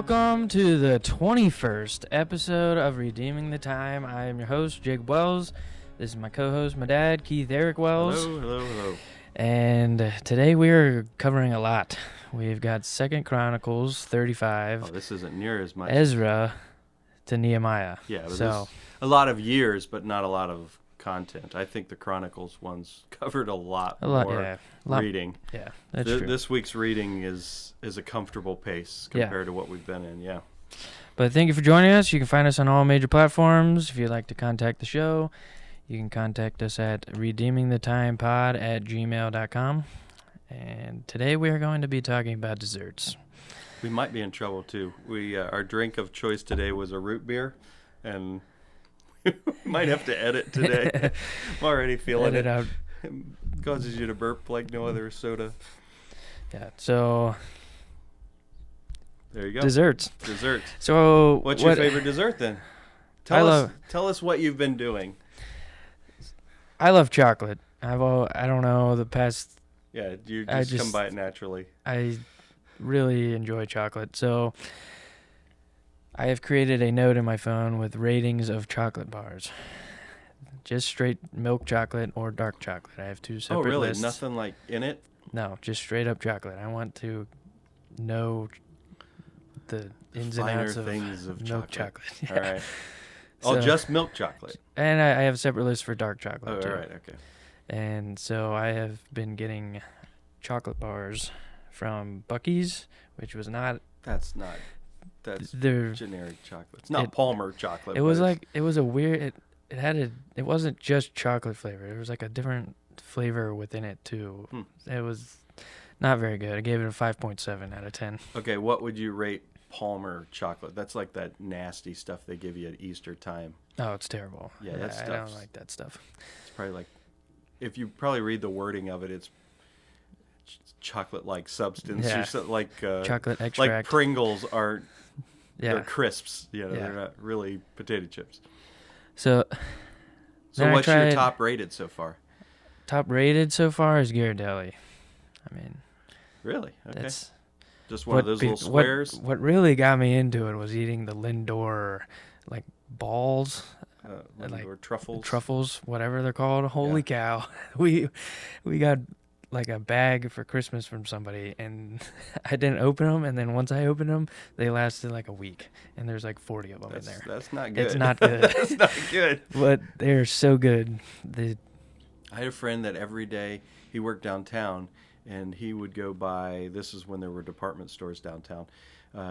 Welcome to the 21st episode of Redeeming the Time. I am your host, Jake Wells. This is my co-host, my dad, Keith Eric Wells. Hello. And today we're covering a lot. We've got 2 Chronicles 35. Oh, this isn't near as much. Ezra to Nehemiah. Yeah, but so a lot of years, but not a lot of content. I think the Chronicles ones covered a lot more reading. Yeah, that's true. This week's reading is a comfortable pace compared to what we've been in, yeah. But thank you for joining us. You can find us on all major platforms. If you'd like to contact the show, you can contact us at redeemingthetimepod@gmail.com. And today we are going to be talking about desserts. We might be in trouble, too. Our drink of choice today was a root beer, and we might have to edit today. I'm already feeling it. Out. It causes you to burp like no other soda. Yeah, so there you go. Desserts. So what's your favorite dessert then? Tell us what you've been doing. I love chocolate. I don't know, the past. Yeah, you just come by it naturally. I really enjoy chocolate. So I have created a note in my phone with ratings of chocolate bars. Just straight milk chocolate or dark chocolate. I have two separate lists. Nothing like in it? No, just straight up chocolate. I want to know the ins and outs of milk chocolate. Yeah. All right. So, just milk chocolate. And I have a separate list for dark chocolate, too. All right, okay. And so I have been getting chocolate bars from Buc-ee's, which was not... That's generic chocolate. It's not Palmer chocolate. It was a weird... It wasn't just chocolate flavor. There was like a different flavor within it, too. It was not very good. I gave it a 5.7 out of 10. Okay, what would you rate Palmer chocolate? That's like that nasty stuff they give you at Easter time. Oh, it's terrible. Yeah, I don't like that stuff. It's probably like, if you probably read the wording of it, it's chocolate-like substance. Yeah. Or something like chocolate extract. Like Pringles aren't. Yeah. They're crisps. They're not really potato chips. So what's your top rated so far? Top rated so far is Ghirardelli. I mean, really? Okay. That's just one of those little squares. What really got me into it was eating the Lindor like balls, Lindor truffles. Truffles, whatever they're called. Holy cow! We got like a bag for Christmas from somebody, and I didn't open them. And then once I opened them, they lasted like a week, and there's like 40 of them in there. That's not good. It's not good. That's not good. But they're so good. I had a friend that every day he worked downtown, and he would go buy. This is when there were department stores downtown.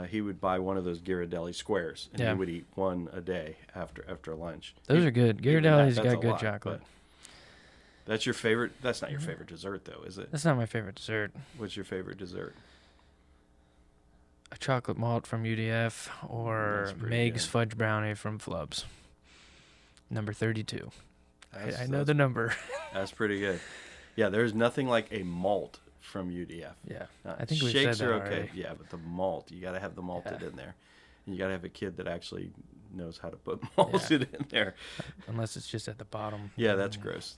He would buy one of those Ghirardelli squares, and he would eat one a day after lunch. Those are good. Ghirardelli's got good chocolate. That's your favorite? That's not your favorite dessert, though, is it? That's not my favorite dessert. What's your favorite dessert? A chocolate malt from UDF or Meg's fudge brownie from Flubs. Number 32. I know the number. That's pretty good. Yeah, there's nothing like a malt from UDF. Yeah, I think we shakes said that are okay. already. Yeah, but the malt, you got to have the malted in there, and you got to have a kid that actually knows how to put malted in there. Unless it's just at the bottom. Yeah, that's gross.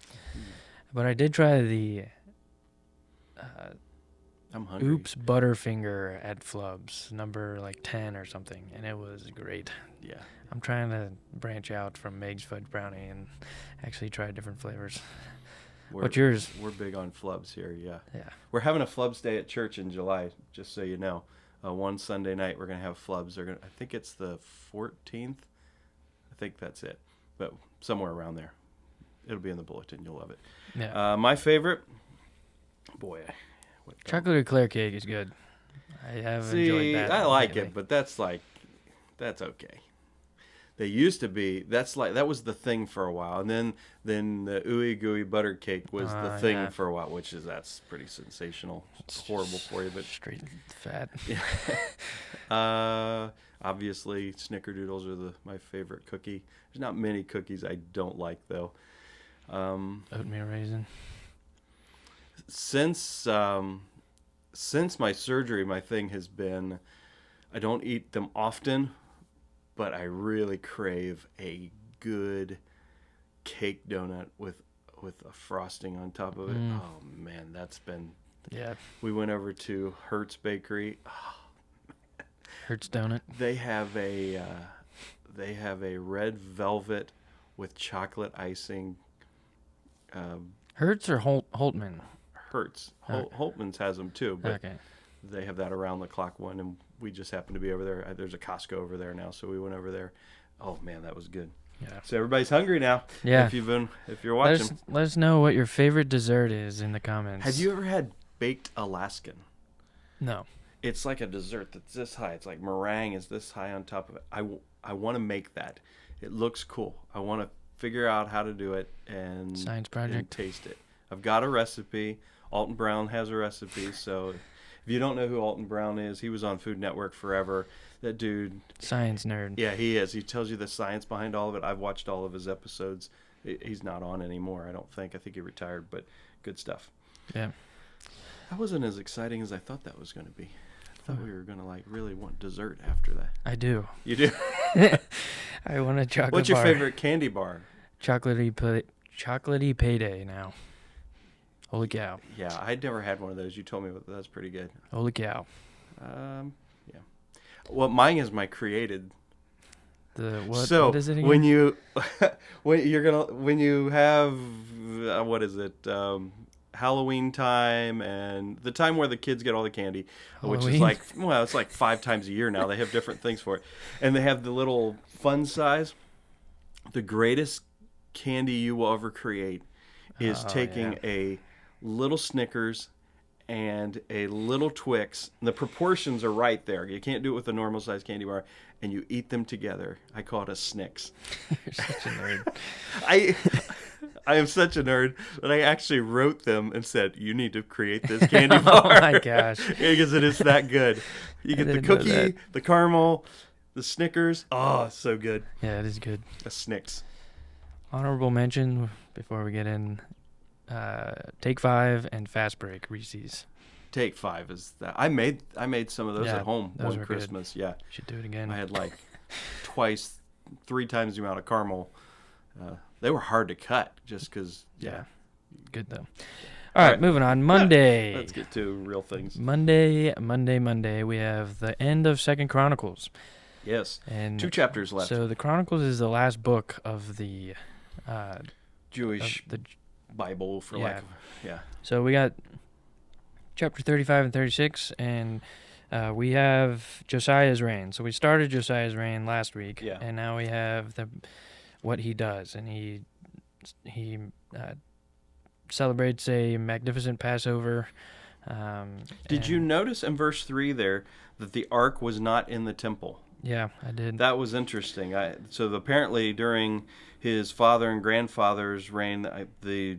But I did try the I'm hungry. Oops Butterfinger at Flubs, number like 10 or something, and it was great. Yeah. I'm trying to branch out from Meg's fudge brownie and actually try different flavors. What's yours? We're big on Flubs here, yeah. Yeah. We're having a Flubs day at church in July, just so you know. One Sunday night we're going to have Flubs. I think it's the 14th. I think that's it. But somewhere around there. It'll be in the bulletin. You'll love it. Yeah. My favorite, chocolate eclair cake is good. I have enjoyed that. I like it, but that's okay. They used to be. That was the thing for a while, and then the ooey gooey butter cake was the thing for a while, that's pretty sensational. It's horrible for you, but straight fat. Yeah. Obviously, snickerdoodles are my favorite cookie. There's not many cookies I don't like though. Oatmeal raisin. Since my surgery, my thing has been I don't eat them often, but I really crave a good cake donut with a frosting on top of it. Oh man, that's been. Yeah. We went over to Hertz Bakery. Oh, Hurts, don't it? They have a red velvet with chocolate icing. Hurts or Holtman? Hertz. Okay. Holtman's has them too, but Okay. they have that around the clock one, and we just happened to be over there. There's a Costco over there now, so we went over there. Oh man, that was good. Yeah. So everybody's hungry now. Yeah. If you're Let watching, us know what your favorite dessert is in the comments. have you ever had baked Alaskan? No. It's like a dessert that's this high. It's like meringue is this high on top of it. I want to make that. It looks cool. I want to figure out how to do it and Science project. and taste it. I've got a recipe. Alton Brown has a recipe. So if you don't know who Alton Brown is, he was on Food Network forever. That dude, Science nerd. yeah, he is. He tells you the science behind all of it. I've watched all of his episodes. He's not on anymore, I don't think. I think he retired, but good stuff. Yeah. That wasn't as exciting as I thought that was going to be. I thought we were going to really want dessert after that. I do. You do? I want a chocolate What's your bar. favorite candy bar? Chocolatey payday now. Holy cow. Yeah, I'd never had one of those. You told me that's pretty good. Holy cow. Yeah. Well, mine is my created. What is it again? when you when you have what is it? Halloween time and the time where the kids get all the candy, which is it's like 5 times a year now. They have different things for it, and they have the little fun size. The greatest candy you will ever create is taking a little Snickers and a little Twix. The proportions are right there. You can't do it with a normal size candy bar, and you eat them together. I call it a Snicks. You're such a nerd. I am such a nerd that I actually wrote them and said, you need to create this candy bar. Oh my gosh. Because it is that good. You get the didn't know cookie, that. the caramel, the Snickers. Oh, it's so good. Yeah, it is good. A Snicks. Honorable mention before we get in. Take 5 and Fast Break Reese's. Take 5 is that. I made some of those at home those one were Christmas. Good. Yeah. Should do it again. I had like 3 times the amount of caramel. They were hard to cut just because. Yeah. Good though. All right, moving on. Monday. Let's get to real things. Monday. We have the end of 2nd Chronicles. Yes. And 2 chapters left. So the Chronicles is the last book of the Jewish Bible, for lack of. Yeah. So we got chapter 35 and 36, and we have Josiah's reign. So we started Josiah's reign last week, and now we have what he does, and he celebrates a magnificent Passover. Did you notice in verse 3 there that the ark was not in the temple? Yeah, I did. That was interesting. So apparently during his father and grandfather's reign, the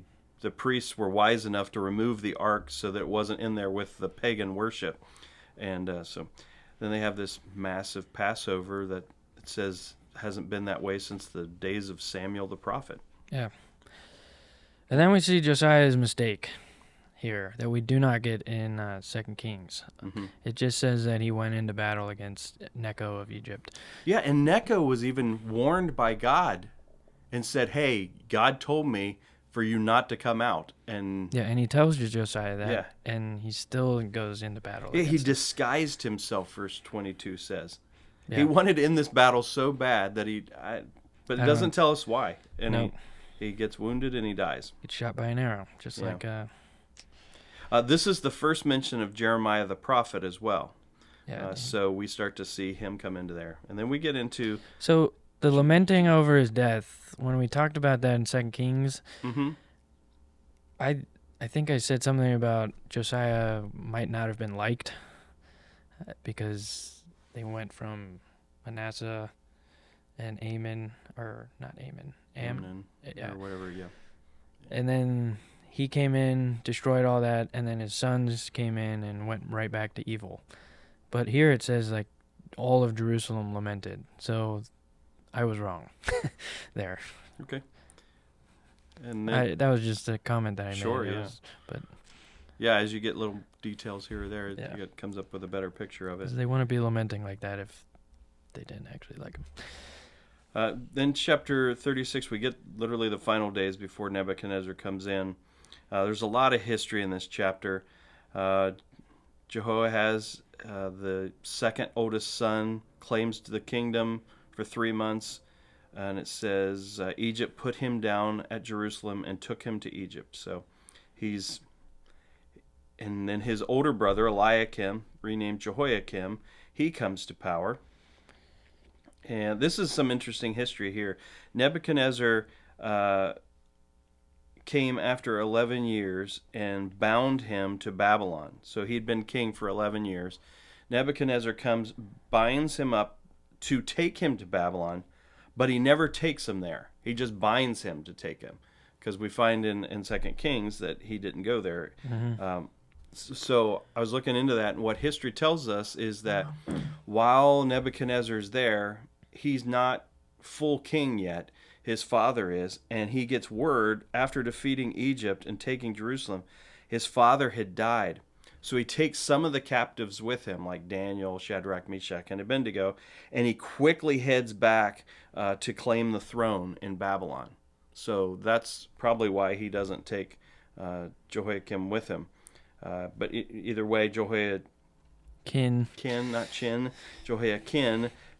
priests were wise enough to remove the ark so that it wasn't in there with the pagan worship. And so then they have this massive Passover that it says hasn't been that way since the days of Samuel the prophet. Yeah. And then we see Josiah's mistake here that we do not get in 2 Kings. Mm-hmm. It just says that he went into battle against Necho of Egypt. Yeah, and Necho was even warned by God and said, hey, God told me for you not to come out. And he tells Josiah that, and he still goes into battle. Yeah, he disguised himself, verse 22 says. Yeah. He wanted in this battle so bad that but it doesn't tell us why. And he gets wounded and he dies. Gets shot by an arrow, just like... this is the first mention of Jeremiah the prophet as well. Yeah. So we start to see him come into there. And then we get into... So the lamenting over his death, when we talked about that in 2 Kings, I think I said something about Josiah might not have been liked because they went from Manasseh and Amon, or not Amon, Amnon, or whatever, And then he came in, destroyed all that, and then his sons came in and went right back to evil. But here it says, like, all of Jerusalem lamented. So I was wrong there. Okay. And then, that was just a comment that I made. Sure, yeah. As you get little details here or there, it comes up with a better picture of it. They want to be lamenting like that if they didn't actually like him. Then chapter 36, we get literally the final days before Nebuchadnezzar comes in. There's a lot of history in this chapter. Jehoahaz, the second oldest son, claims the kingdom for 3 months. And it says, Egypt put him down at Jerusalem and took him to Egypt. So and then his older brother, Eliakim, renamed Jehoiakim, he comes to power. And this is some interesting history here. Nebuchadnezzar came after 11 years and bound him to Babylon. So he'd been king for 11 years. Nebuchadnezzar comes, binds him up to take him to Babylon, but he never takes him there. He just binds him to take him, because we find in 2 Kings that he didn't go there. Mm-hmm. So I was looking into that, and what history tells us is that while Nebuchadnezzar's there, he's not full king yet. His father is, and he gets word after defeating Egypt and taking Jerusalem, his father had died. So he takes some of the captives with him, like Daniel, Shadrach, Meshach, and Abednego, and he quickly heads back to claim the throne in Babylon. So that's probably why he doesn't take Jehoiakim with him. But either way, Jehoiakim,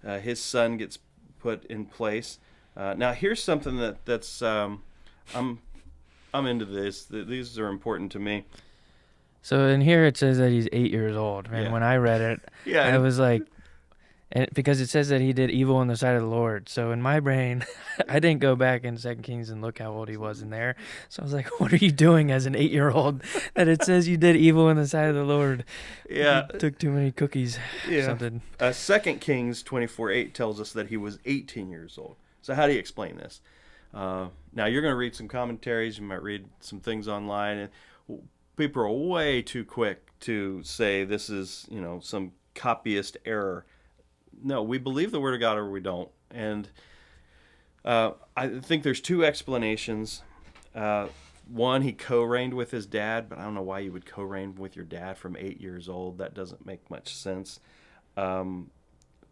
his son gets put in place. Now here's something that's I'm into this. These are important to me. So in here it says that he's 8 years old. And Yeah. when I read it, I was like, because it says that he did evil in the sight of the Lord. So in my brain, I didn't go back in 2 Kings and look how old he was in there. So I was like, what are you doing as an 8-year-old that it says you did evil in the sight of the Lord? Yeah. You took too many cookies or something. 2 Kings 24:8 tells us that he was 18 years old. So how do you explain this? Now you're going to read some commentaries. You might read some things online. And people are way too quick to say this is, some copyist error. No, we believe the Word of God or we don't. And I think there's two explanations. One, he co-reigned with his dad, but I don't know why you would co-reign with your dad from 8 years old. That doesn't make much sense. The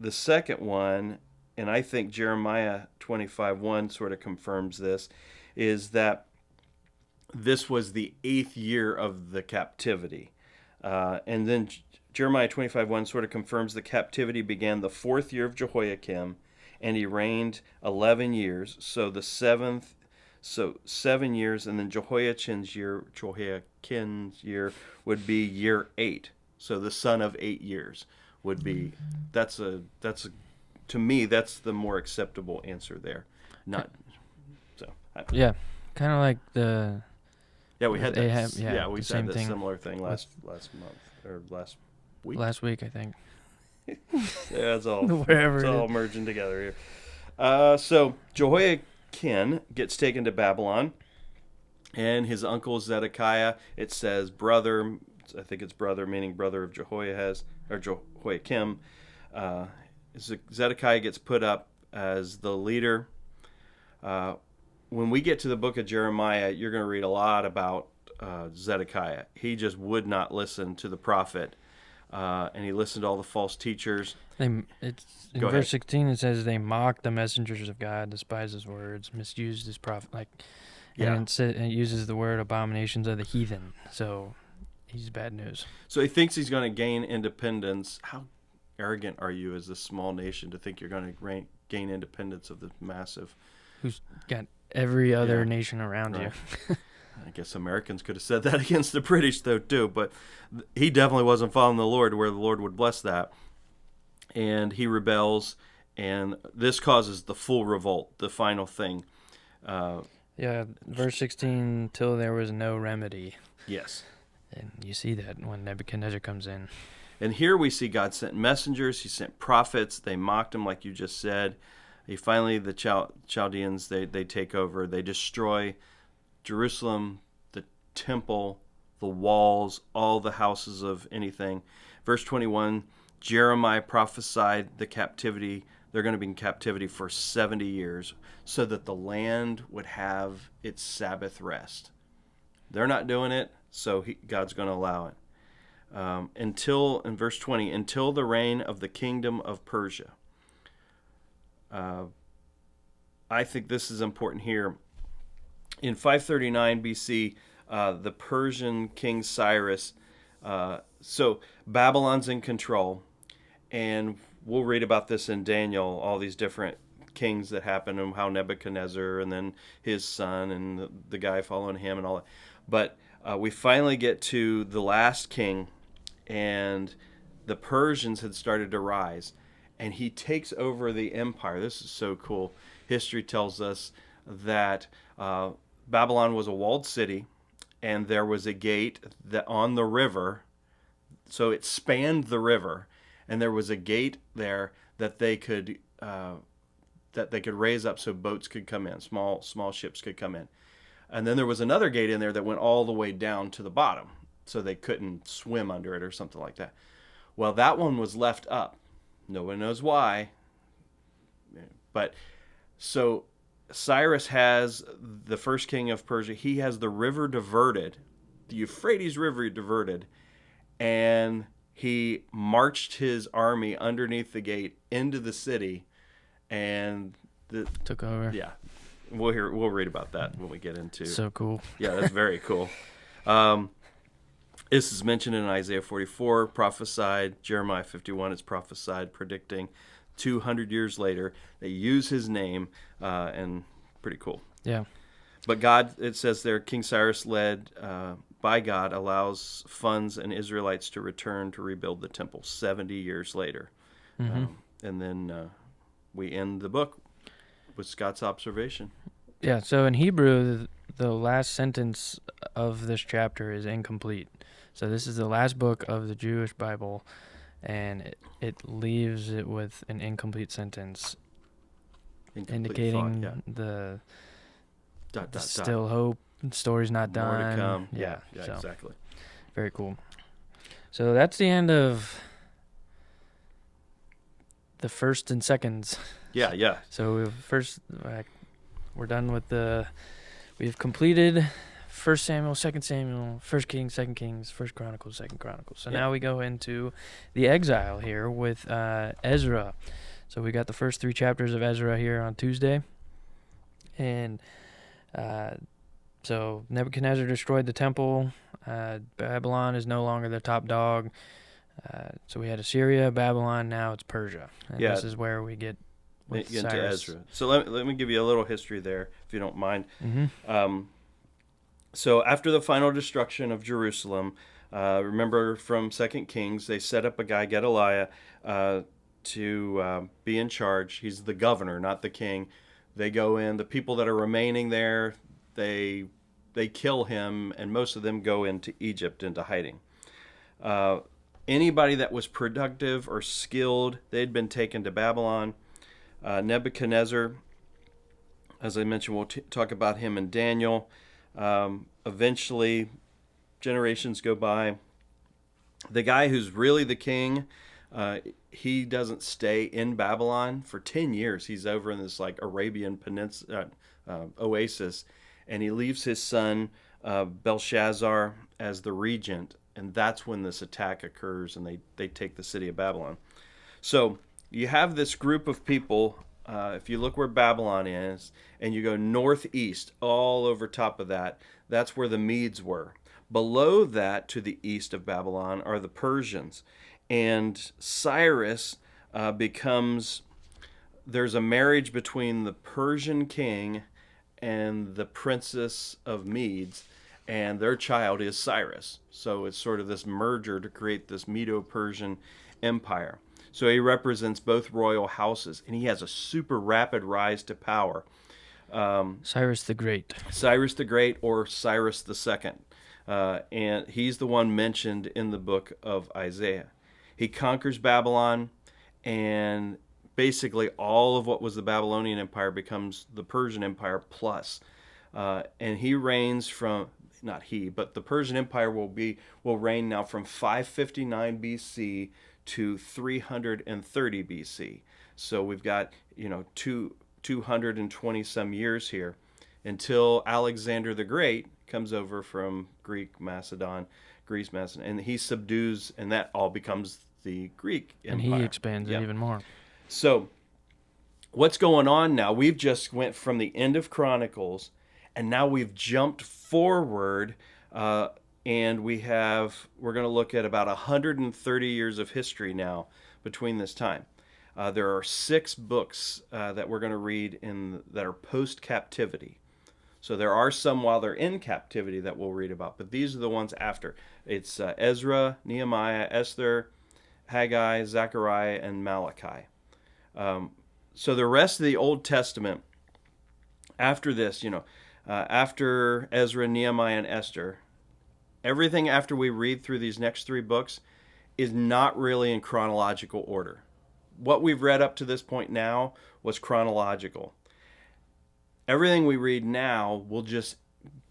second one, and I think Jeremiah 25:1 sort of confirms this, is that this was the 8th year of the captivity. And then Jeremiah 25:1 sort of confirms the captivity began the 4th year of Jehoiakim, and he reigned 11 years. So 7 years, and then Jehoiakim's year would be year 8. So the son of 8 years would be, to me, that's the more acceptable answer there. Yeah, kind of like the... Yeah, we had that. Yeah, we same had a thing similar thing last month or last week. Last week, I think. Yeah, it's all Wherever it's it all is. merging together here. So Jehoiakim gets taken to Babylon, and his uncle Zedekiah. It says brother. I think it's brother, meaning brother of Jehoahaz or Jehoiakim. Zedekiah gets put up as the leader. When we get to the book of Jeremiah, you're going to read a lot about Zedekiah. He just would not listen to the prophet, and he listened to all the false teachers. In Go verse ahead. 16, it says they mocked the messengers of God, despised his words, misused his prophet. And it uses the word abominations of the heathen. So he's bad news. So he thinks he's going to gain independence. How arrogant are you as a small nation to think you're going to gain independence of the massive? Who's got every other nation around Right. you. I guess Americans could have said that against the British, though, too. But he definitely wasn't following the Lord where the Lord would bless that. And he rebels, and this causes the full revolt, the final thing. Verse 16, till there was no remedy. Yes. And you see that when Nebuchadnezzar comes in. And here we see God sent messengers. He sent prophets. They mocked him, like you just said. Finally, the Chaldeans, they take over. They destroy Jerusalem, the temple, the walls, all the houses of anything. Verse 21, Jeremiah prophesied the captivity. They're going to be in captivity for 70 years so that the land would have its Sabbath rest. They're not doing it, so God's going to allow it. In verse 20, until the reign of the kingdom of Persia. I think this is important here. In 539 BC, the Persian king Cyrus So Babylon's in control, and we'll read about this in Daniel, all these different kings that happen, and how Nebuchadnezzar and then his son and the guy following him and all that. But we finally get to the last king, and the Persians had started to rise, and he takes over the empire. This is so cool. History tells us that Babylon was a walled city, and there was a gate that on the river, so it spanned the river, and there was a gate there that they could raise up so boats could come in, small ships could come in. And then there was another gate in there that went all the way down to the bottom, so they couldn't swim under it or something like that. Well, that one was left up. No one knows why. But so Cyrus has the first king of Persia. He has the river diverted, the Euphrates River diverted, and he marched his army underneath the gate into the city, and took over. Yeah, we'll read about that when we get into. So cool. Yeah, that's very cool. This is mentioned in Isaiah 44, prophesied. Jeremiah 51 is prophesied, predicting 200 years later. They use his name, and pretty cool. Yeah. But God, it says there, King Cyrus, led by God, allows funds and Israelites to return to rebuild the temple 70 years later. Mm-hmm. And then we end the book with Scott's observation. Yeah, so in Hebrew, the last sentence of this chapter is incomplete. So this is the last book of the Jewish Bible, and it leaves it with an incomplete sentence, indicating the still hope, the story's not done. More to come. Yeah, so, exactly. Very cool. So that's the end of the first and seconds. Yeah. So we're done with we've completed 1 Samuel, 2 Samuel, 1 Kings, 2 Kings, 1 Chronicles, 2 Chronicles. So now we go into the exile here with Ezra. So we got the first 3 chapters of Ezra here on Tuesday. And so Nebuchadnezzar destroyed the temple. Babylon is no longer the top dog. So we had Assyria, Babylon, now it's Persia. And this is where we get into Ezra. So let me give you a little history there, if you don't mind. Mm-hmm. So after the final destruction of Jerusalem, remember from 2 Kings, they set up a guy, Gedaliah, to be in charge. He's the governor, not the king. They go in. The people that are remaining there, they kill him, and most of them go into Egypt, into hiding. Anybody that was productive or skilled, they'd been taken to Babylon. Nebuchadnezzar, as I mentioned, we'll talk about him in Daniel. Eventually, generations go by. The guy who's really the king, he doesn't stay in Babylon for 10 years. He's over in this Arabian peninsula, oasis, and he leaves his son Belshazzar as the regent, and that's when this attack occurs, and they take the city of Babylon. So you have this group of people. If you look where Babylon is, and you go northeast, all over top of that, that's where the Medes were. Below that, to the east of Babylon, are the Persians. And Cyrus there's a marriage between the Persian king and the princess of Medes, and their child is Cyrus. So it's sort of this merger to create this Medo-Persian empire. So he represents both royal houses, and he has a super rapid rise to power. Cyrus the Great. Cyrus the Great, or Cyrus the Second. And he's the one mentioned in the book of Isaiah. He conquers Babylon, and basically all of what was the Babylonian Empire becomes the Persian Empire plus. And he reigns from, not he, but the Persian Empire will reign now from 559 BC to 330 BC. So we've got 220 some years here until Alexander the Great comes over from Greece, Macedon, and he subdues, and that all becomes the Greek Empire. And he expands it even more. So what's going on now? We've just went from the end of Chronicles, and now we've jumped forward and we're going to look at about 130 years of history now between this time. There are 6 books that we're going to read that are post-captivity. So there are some while they're in captivity that we'll read about, but these are the ones after. It's Ezra, Nehemiah, Esther, Haggai, Zechariah, and Malachi. So the rest of the Old Testament, after this, after Ezra, Nehemiah, and Esther, everything after we read through these next 3 books is not really in chronological order. What we've read up to this point now was chronological. Everything we read now will just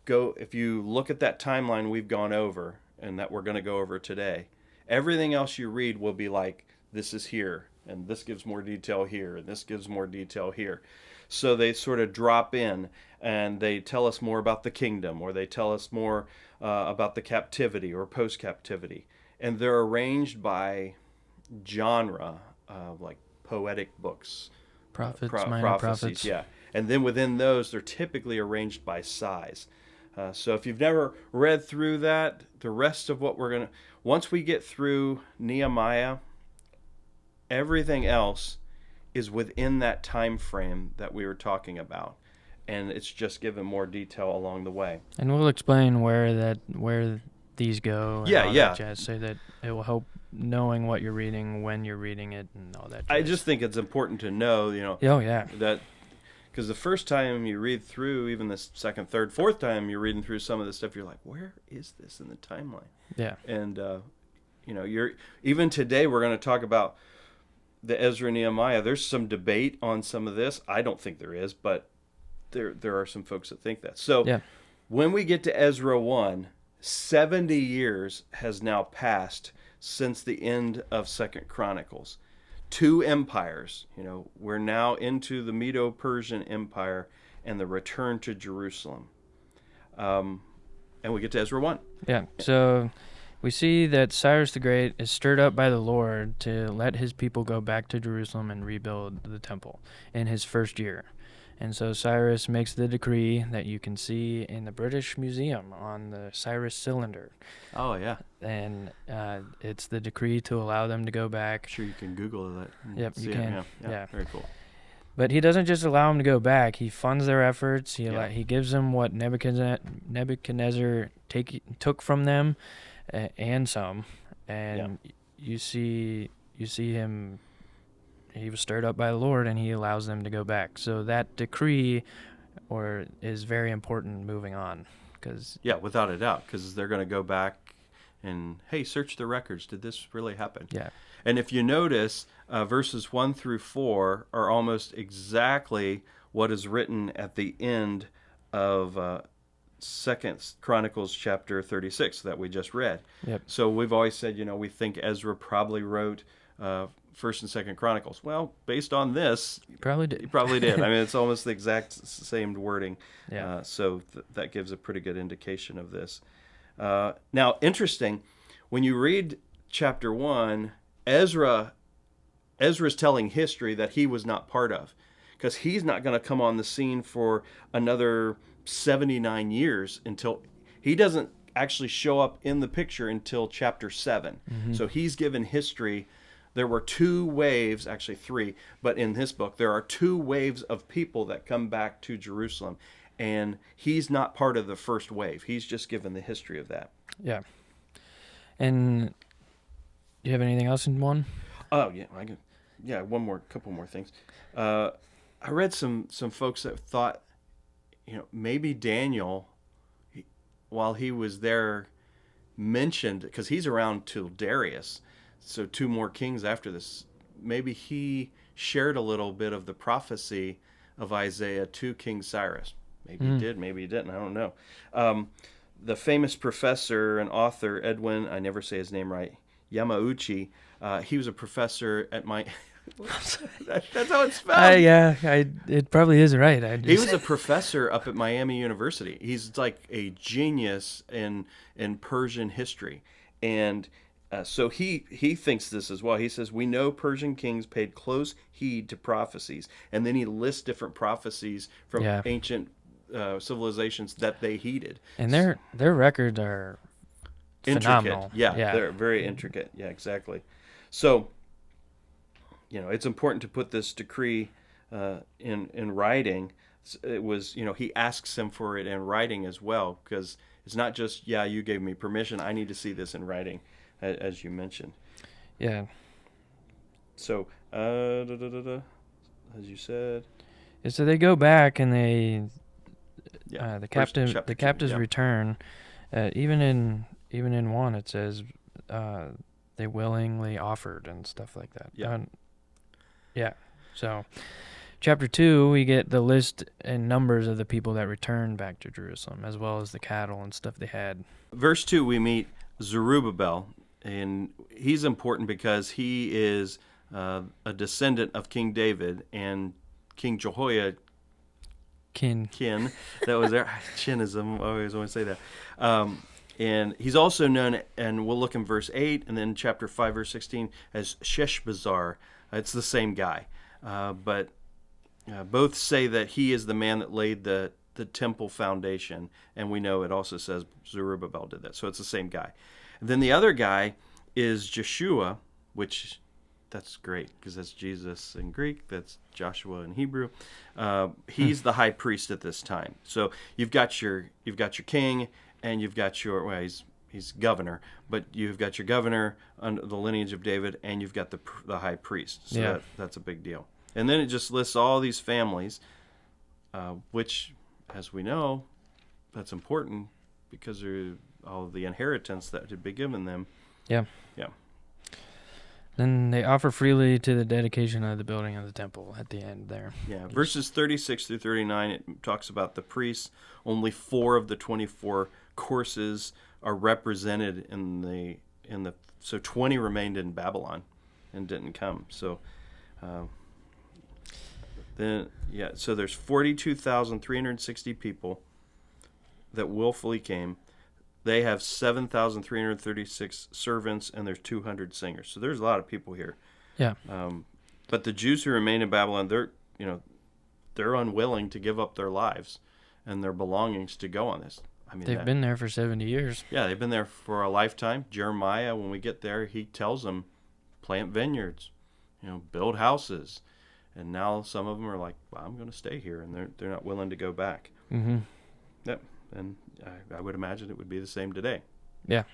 go, if you look at that timeline we've gone over and that we're going to go over today, everything else you read will be like, this is here, and this gives more detail here, and this gives more detail here. So they sort of drop in and they tell us more about the kingdom, or they tell us more about the captivity or post-captivity. And they're arranged by genre, like poetic books. Prophets, minor prophets. Yeah. And then within those, they're typically arranged by size. So if you've never read through that, the rest of what once we get through Nehemiah, everything else is within that time frame that we were talking about. And it's just given more detail along the way. And we'll explain where these go. And all that jazz, so that it will help knowing what you're reading, when you're reading it, and all that jazz. I just think it's important to know, that because the first time you read through, even the second, third, fourth time you're reading through some of this stuff, you're like, where is this in the timeline? Yeah. And even today we're going to talk about the Ezra and Nehemiah. There's some debate on some of this. I don't think there is, but there are some folks that think that. So when we get to Ezra 1, 70 years has now passed since the end of 2nd Chronicles. 2 empires. We're now into the Medo-Persian Empire and the return to Jerusalem. And we get to Ezra 1. Yeah, so we see that Cyrus the Great is stirred up by the Lord to let his people go back to Jerusalem and rebuild the temple in his first year. And so Cyrus makes the decree that you can see in the British Museum on the Cyrus cylinder. Oh, yeah. And it's the decree to allow them to go back. Sure, you can Google that. Yep, you can. Yeah. Very cool. But he doesn't just allow them to go back. He funds their efforts. He gives them what Nebuchadnezzar took from them, and some. And you see him. He was stirred up by the Lord, and he allows them to go back. So that decree is very important moving on. Without a doubt, because they're going to go back and, hey, search the records. Did this really happen? Yeah. And if you notice, verses 1 through 4 are almost exactly what is written at the end of 2nd Chronicles chapter 36 that we just read. Yep. So we've always said, we think Ezra probably wrote 1st and 2nd Chronicles. Well, based on this, he probably did. I mean, it's almost the exact same wording. Yeah. So that gives a pretty good indication of this. Now, interesting, when you read chapter 1, Ezra's telling history that he was not part of, because he's not going to come on the scene for another 79 years until he doesn't actually show up in the picture until chapter 7. Mm-hmm. So he's given history. There were 2 waves, actually 3, but in this book, there are 2 waves of people that come back to Jerusalem, and he's not part of the first wave. He's just given the history of that. Yeah. And do you have anything else in 1? Oh, yeah. Couple more things. I read some folks that thought, maybe Daniel, while he was there, mentioned, because he's around till Darius, so 2 more kings after this, maybe he shared a little bit of the prophecy of Isaiah to King Cyrus. Maybe he did, maybe he didn't, I don't know. The famous professor and author Edwin, I never say his name right, Yamauchi, he was a professor at my... That's how it's spelled. It probably is right. He was a professor up at Miami University. He's like a genius in Persian history. And so he thinks this as well. He says, we know Persian kings paid close heed to prophecies. And then he lists different prophecies from ancient civilizations that they heeded. And their records are phenomenal. Yeah, they're very intricate. Yeah, exactly. So, it's important to put this decree in writing. It was, he asks him for it in writing as well, because it's not just, yeah, you gave me permission. I need to see this in writing, as you mentioned. Yeah. So, as you said. Yeah, so they go back and they, Yeah. the captives return. Even in 1, it says they willingly offered and stuff like that. Yeah. So, chapter 2, we get the list and numbers of the people that returned back to Jerusalem, as well as the cattle and stuff they had. Verse 2, we meet Zerubbabel, and he's important because he is a descendant of King David and King Jehoiakim. Kin. That was there. Chinism. I always want to say that. And he's also known, and we'll look in verse 8 and then chapter 5, verse 16, as Sheshbazzar. It's the same guy. But both say that he is the man that laid the temple foundation. And we know it also says Zerubbabel did that. So it's the same guy. And then the other guy is Joshua, which that's great because that's Jesus in Greek. That's Joshua in Hebrew. He's the high priest at this time. So you've got your king, and you've got your he's governor, but you've got your governor under the lineage of David, and you've got the high priest. So that's a big deal. And then it just lists all these families, which, as we know, that's important because of all of the inheritance that had been given them. Yeah. Yeah. Then they offer freely to the dedication of the building of the temple at the end there. Yeah, verses 36 through 39, it talks about the priests. Only 4 of the 24 courses are represented in the so 20 remained in Babylon and didn't come. So so there's 42,360 people that willfully came. They have 7,336 servants, and there's 200 singers. So there's a lot of people here. Yeah. But the Jews who remain in Babylon, they're unwilling to give up their lives and their belongings to go on this. I mean, they've been there for 70 years. Yeah, they've been there for a lifetime. Jeremiah, when we get there, he tells them, plant vineyards, build houses. And now some of them are like, well, I'm going to stay here, and they're not willing to go back. Mm-hmm. Yep. And I would imagine it would be the same today. Yeah.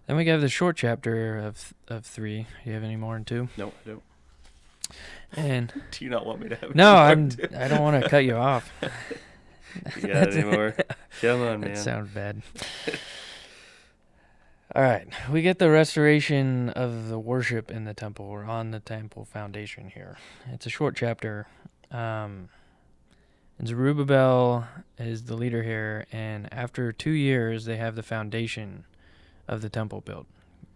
Then we have the short chapter of 3. Do you have any more in 2? No, I don't. And do you not want me to have? No, I don't want to cut you off. You got any more? Come on, man. That sounds bad. All right, we get the restoration of the worship in the temple. We're on the temple foundation here. It's a short chapter. And Zerubbabel is the leader here, and after 2 years, they have the foundation of the temple built.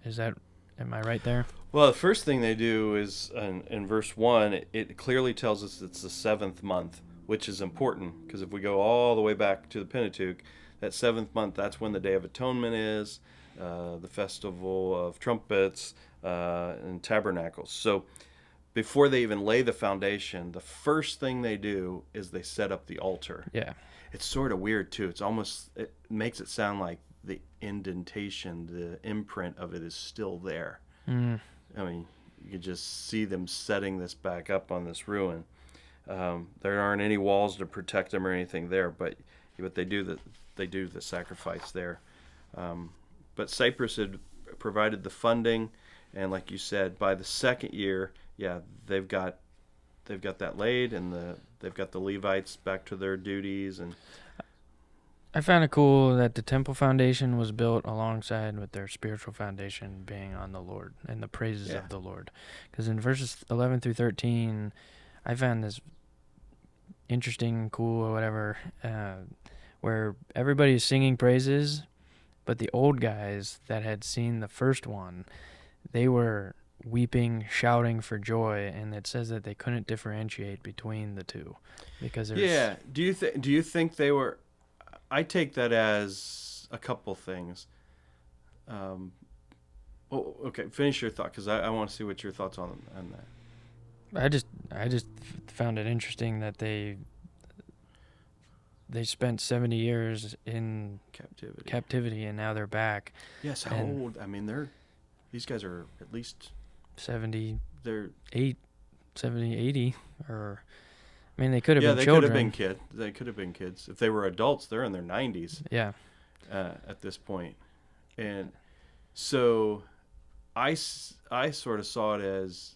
Am I right there? Well, the first thing they do is, in verse 1, it clearly tells us it's the 7th month, which is important, because if we go all the way back to the Pentateuch, that 7th month, that's when the Day of Atonement is, the Festival of Trumpets, and Tabernacles. So before they even lay the foundation, the first thing they do is they set up the altar. Yeah. It's sort of weird, too. It makes it sound like the indentation, the imprint of it is still there. Mm. I mean, you could just see them setting this back up on this ruin. There aren't any walls to protect them or anything there, but they do the sacrifice there. But Cyprus had provided the funding, and like you said, by the 2nd year, they've got that laid, and they've got the Levites back to their duties. And I found it cool that the temple foundation was built alongside with their spiritual foundation being on the Lord and the praises of the Lord. Because in verses 11 through 13, I found this interesting, cool, or whatever, where everybody's singing praises, but the old guys that had seen the first one, they were weeping, shouting for joy, and it says that they couldn't differentiate between the two because there's... Yeah. Do you think they were? I take that as a couple things. Okay. Finish your thought, because I want to see what your thoughts on that. I just found it interesting that they they spent 70 years in captivity, and now they're back. Yes, how old? I mean, these guys are at least 70, they're 70, 80, or I mean, they could have been they children. could have been kids. They could have been kids. If they were adults, they're in their 90s. Yeah. At this point. And so I sort of saw it as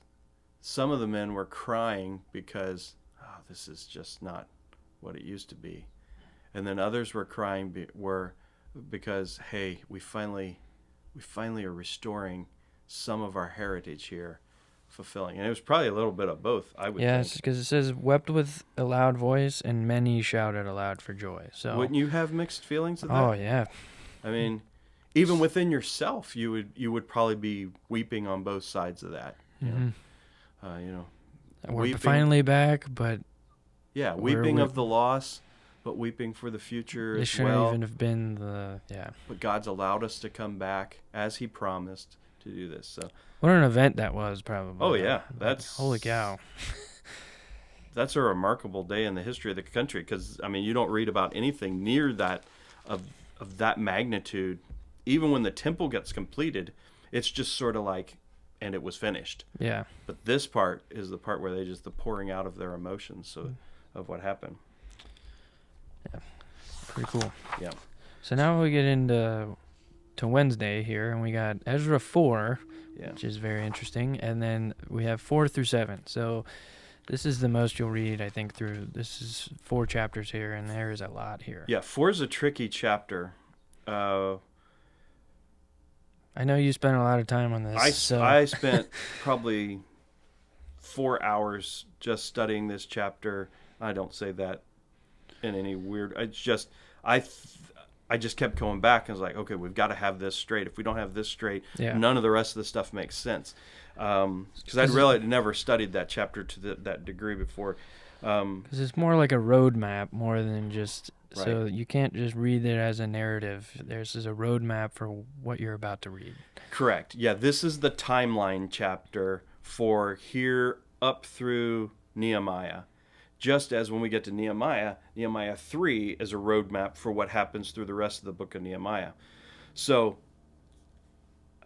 some of the men were crying because this is just not what it used to be. And then others were crying because, hey, we finally are restoring some of our heritage here, fulfilling. And it was probably a little bit of both, I would think. Yes, because it says, wept with a loud voice, and many shouted aloud for joy. So wouldn't you have mixed feelings of that? Oh, yeah. I mean, even within yourself, you would probably be weeping on both sides of that. Mm-hmm. We're weeping, finally back, but weeping of the loss, but weeping for the future it as shouldn't well. even have been But God's allowed us to come back as He promised to do this. So what an event that was, probably. Oh yeah, that's holy cow. That's a remarkable day in the history of the country, because I mean, you don't read about anything near that of that magnitude. Even when the temple gets completed, it's just sort of like, and it was finished. Yeah. But this part is the part where the pouring out of their emotions of what happened. Yeah. Pretty cool. Yeah. So now we get into Wednesday here, and we got Ezra 4, which is very interesting, and then we have 4 through 7. So this is the most you'll read, I think, through. This is 4 chapters here, and there is a lot here. Yeah, 4 is a tricky chapter. I know you spent a lot of time on this. I spent probably 4 hours just studying this chapter. I don't say that in any weird. It's just I just kept going back and was like, okay, we've got to have this straight. If we don't have this straight, none of the rest of the stuff makes sense. Because I'd really never studied that chapter to that degree before. Because it's more like a roadmap more than just. Right. So you can't just read it as a narrative. This is a roadmap for what you're about to read. Correct. Yeah, this is the timeline chapter for here up through Nehemiah. Just as when we get to Nehemiah 3 is a roadmap for what happens through the rest of the book of Nehemiah. So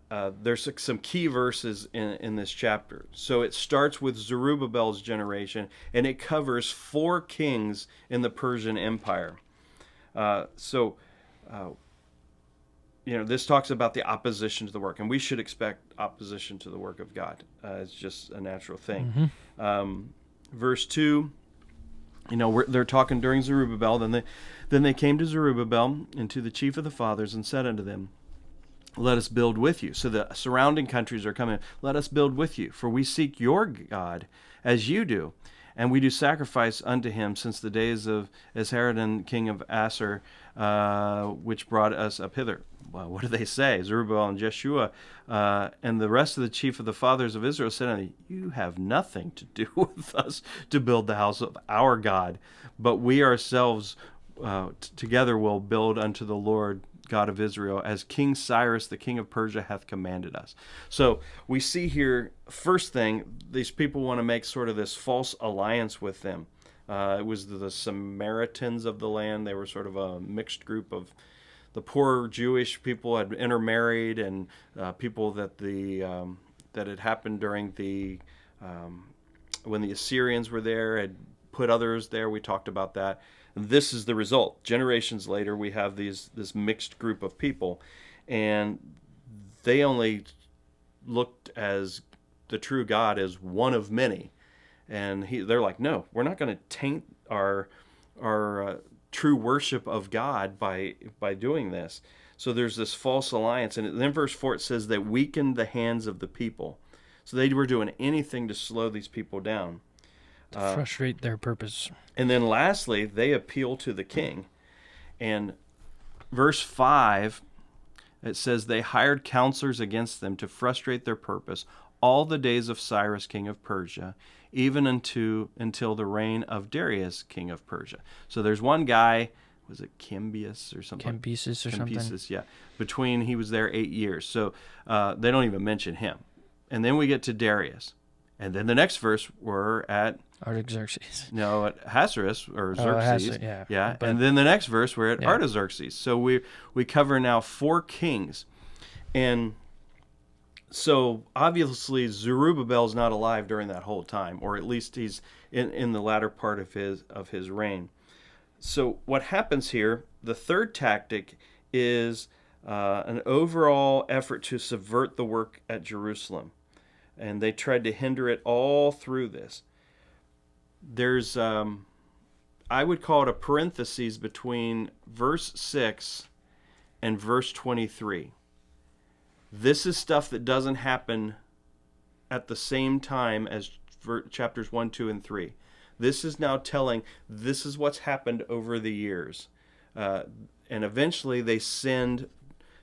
there's some key verses in this chapter. So it starts with Zerubbabel's generation, and it covers 4 kings in the Persian Empire. This talks about the opposition to the work, and we should expect opposition to the work of God. It's just a natural thing. Mm-hmm. Verse 2, they're talking during Zerubbabel. Then they came to Zerubbabel and to the chief of the fathers and said unto them, let us build with you. So the surrounding countries are coming. Let us build with you, for we seek your God as you do. And we do sacrifice unto him since the days of Esarhaddon, king of Assur, which brought us up hither. Well, what do they say? Zerubbabel and Jeshua and the rest of the chief of the fathers of Israel said unto them, you have nothing to do with us to build the house of our God, but we ourselves together will build unto the Lord God of Israel, as King Cyrus, the king of Persia, hath commanded us. So we see here, first thing, these people want to make sort of this false alliance with them. It was the Samaritans of the land. They were sort of a mixed group of the poor Jewish people had intermarried, and people that had happened during when the Assyrians were there, had put others there. We talked about that. This is the result. Generations later, we have this mixed group of people, and they only looked as the true God as one of many. And they're like, no, we're not going to taint our true worship of God by doing this. So there's this false alliance. And then verse 4, it says they weakened the hands of the people. So they were doing anything to slow these people down. To frustrate their purpose. And then lastly, they appeal to the king. And verse 5, it says, they hired counselors against them to frustrate their purpose all the days of Cyrus, king of Persia, even until the reign of Darius, king of Persia. So there's one guy, was it Cambyses or something? Cambyses or something. Cambyses, yeah. He was there 8 years. So they don't even mention him. And then we get to Darius. And then the next verse, we're at Artaxerxes. No, at Ahasuerus or Oh, Xerxes. yeah. But, And then the next verse we're at yeah. Artaxerxes. So we cover now 4 kings, and so obviously Zerubbabel's not alive during that whole time, or at least he's in the latter part of his reign. So what happens here? The third tactic is an overall effort to subvert the work at Jerusalem, and they tried to hinder it all through this. There's I would call it a parenthesis between verse 6 and verse 23. This is stuff that doesn't happen at the same time as chapters 1, 2, and 3. This is now telling this is what's happened over the years. And eventually they send,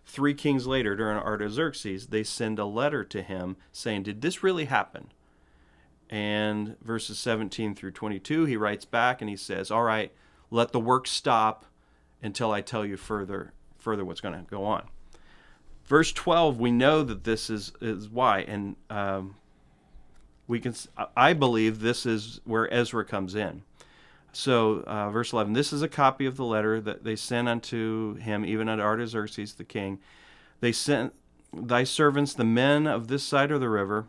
3 kings later during Artaxerxes, they send a letter to him saying, did this really happen? And verses 17 through 22, he writes back and he says, all right, let the work stop until I tell you further what's going to go on. Verse 12, we know that this is why, and I believe this is where Ezra comes in. So verse 11, this is a copy of the letter that they sent unto him, even unto Artaxerxes the king. They sent thy servants, the men of this side of the river,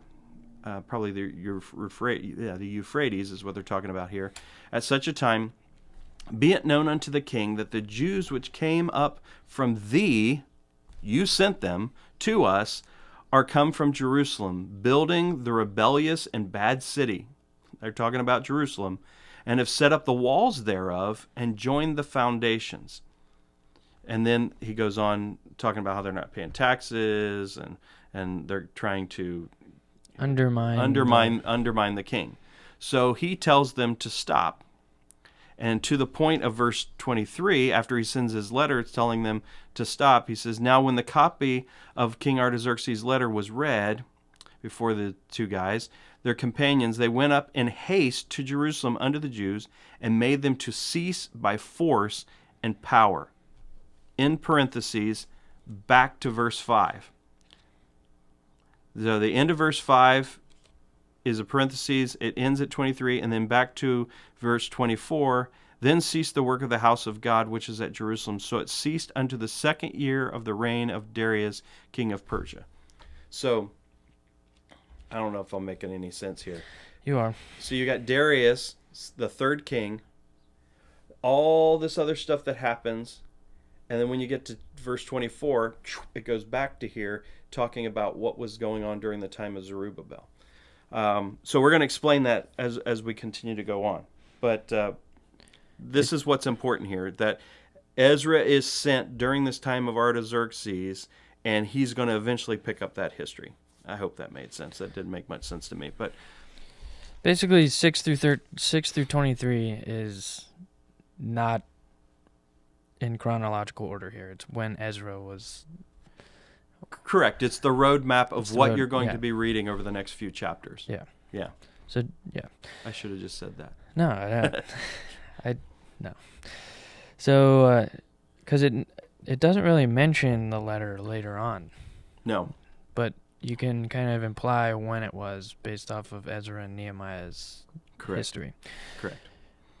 probably the Euphrates is what they're talking about here, at such a time, be it known unto the king that the Jews which came up from thee, you sent them to us, are come from Jerusalem, building the rebellious and bad city. They're talking about Jerusalem, and have set up the walls thereof and joined the foundations. And then he goes on talking about how they're not paying taxes and they're trying to undermine the king. So he tells them to stop. And to the point of verse 23, after he sends his letter telling them to stop, he says, now when the copy of King Artaxerxes' letter was read before the 2 guys, their companions, they went up in haste to Jerusalem unto the Jews and made them to cease by force and power. In parentheses, back to verse 5. So the end of verse 5 is a parenthesis. It ends at 23, and then back to verse 24. Then ceased the work of the house of God, which is at Jerusalem. So it ceased unto the 2nd year of the reign of Darius, king of Persia. So I don't know if I'm making any sense here. You are. So you got Darius, the 3rd king, all this other stuff that happens, and then when you get to verse 24, it goes back to here, talking about what was going on during the time of Zerubbabel. So we're going to explain that as we continue to go on. But this is what's important here, that Ezra is sent during this time of Artaxerxes, and he's going to eventually pick up that history. I hope that made sense. That didn't make much sense to me. But basically, 6 through 23 is not in chronological order here. It's when Ezra was... Correct. It's the roadmap of what you're going to be reading over the next few chapters. Yeah. Yeah. So, yeah. I should have just said that. No, no. So, because it doesn't really mention the letter later on. No. But you can kind of imply when it was based off of Ezra and Nehemiah's history. Correct.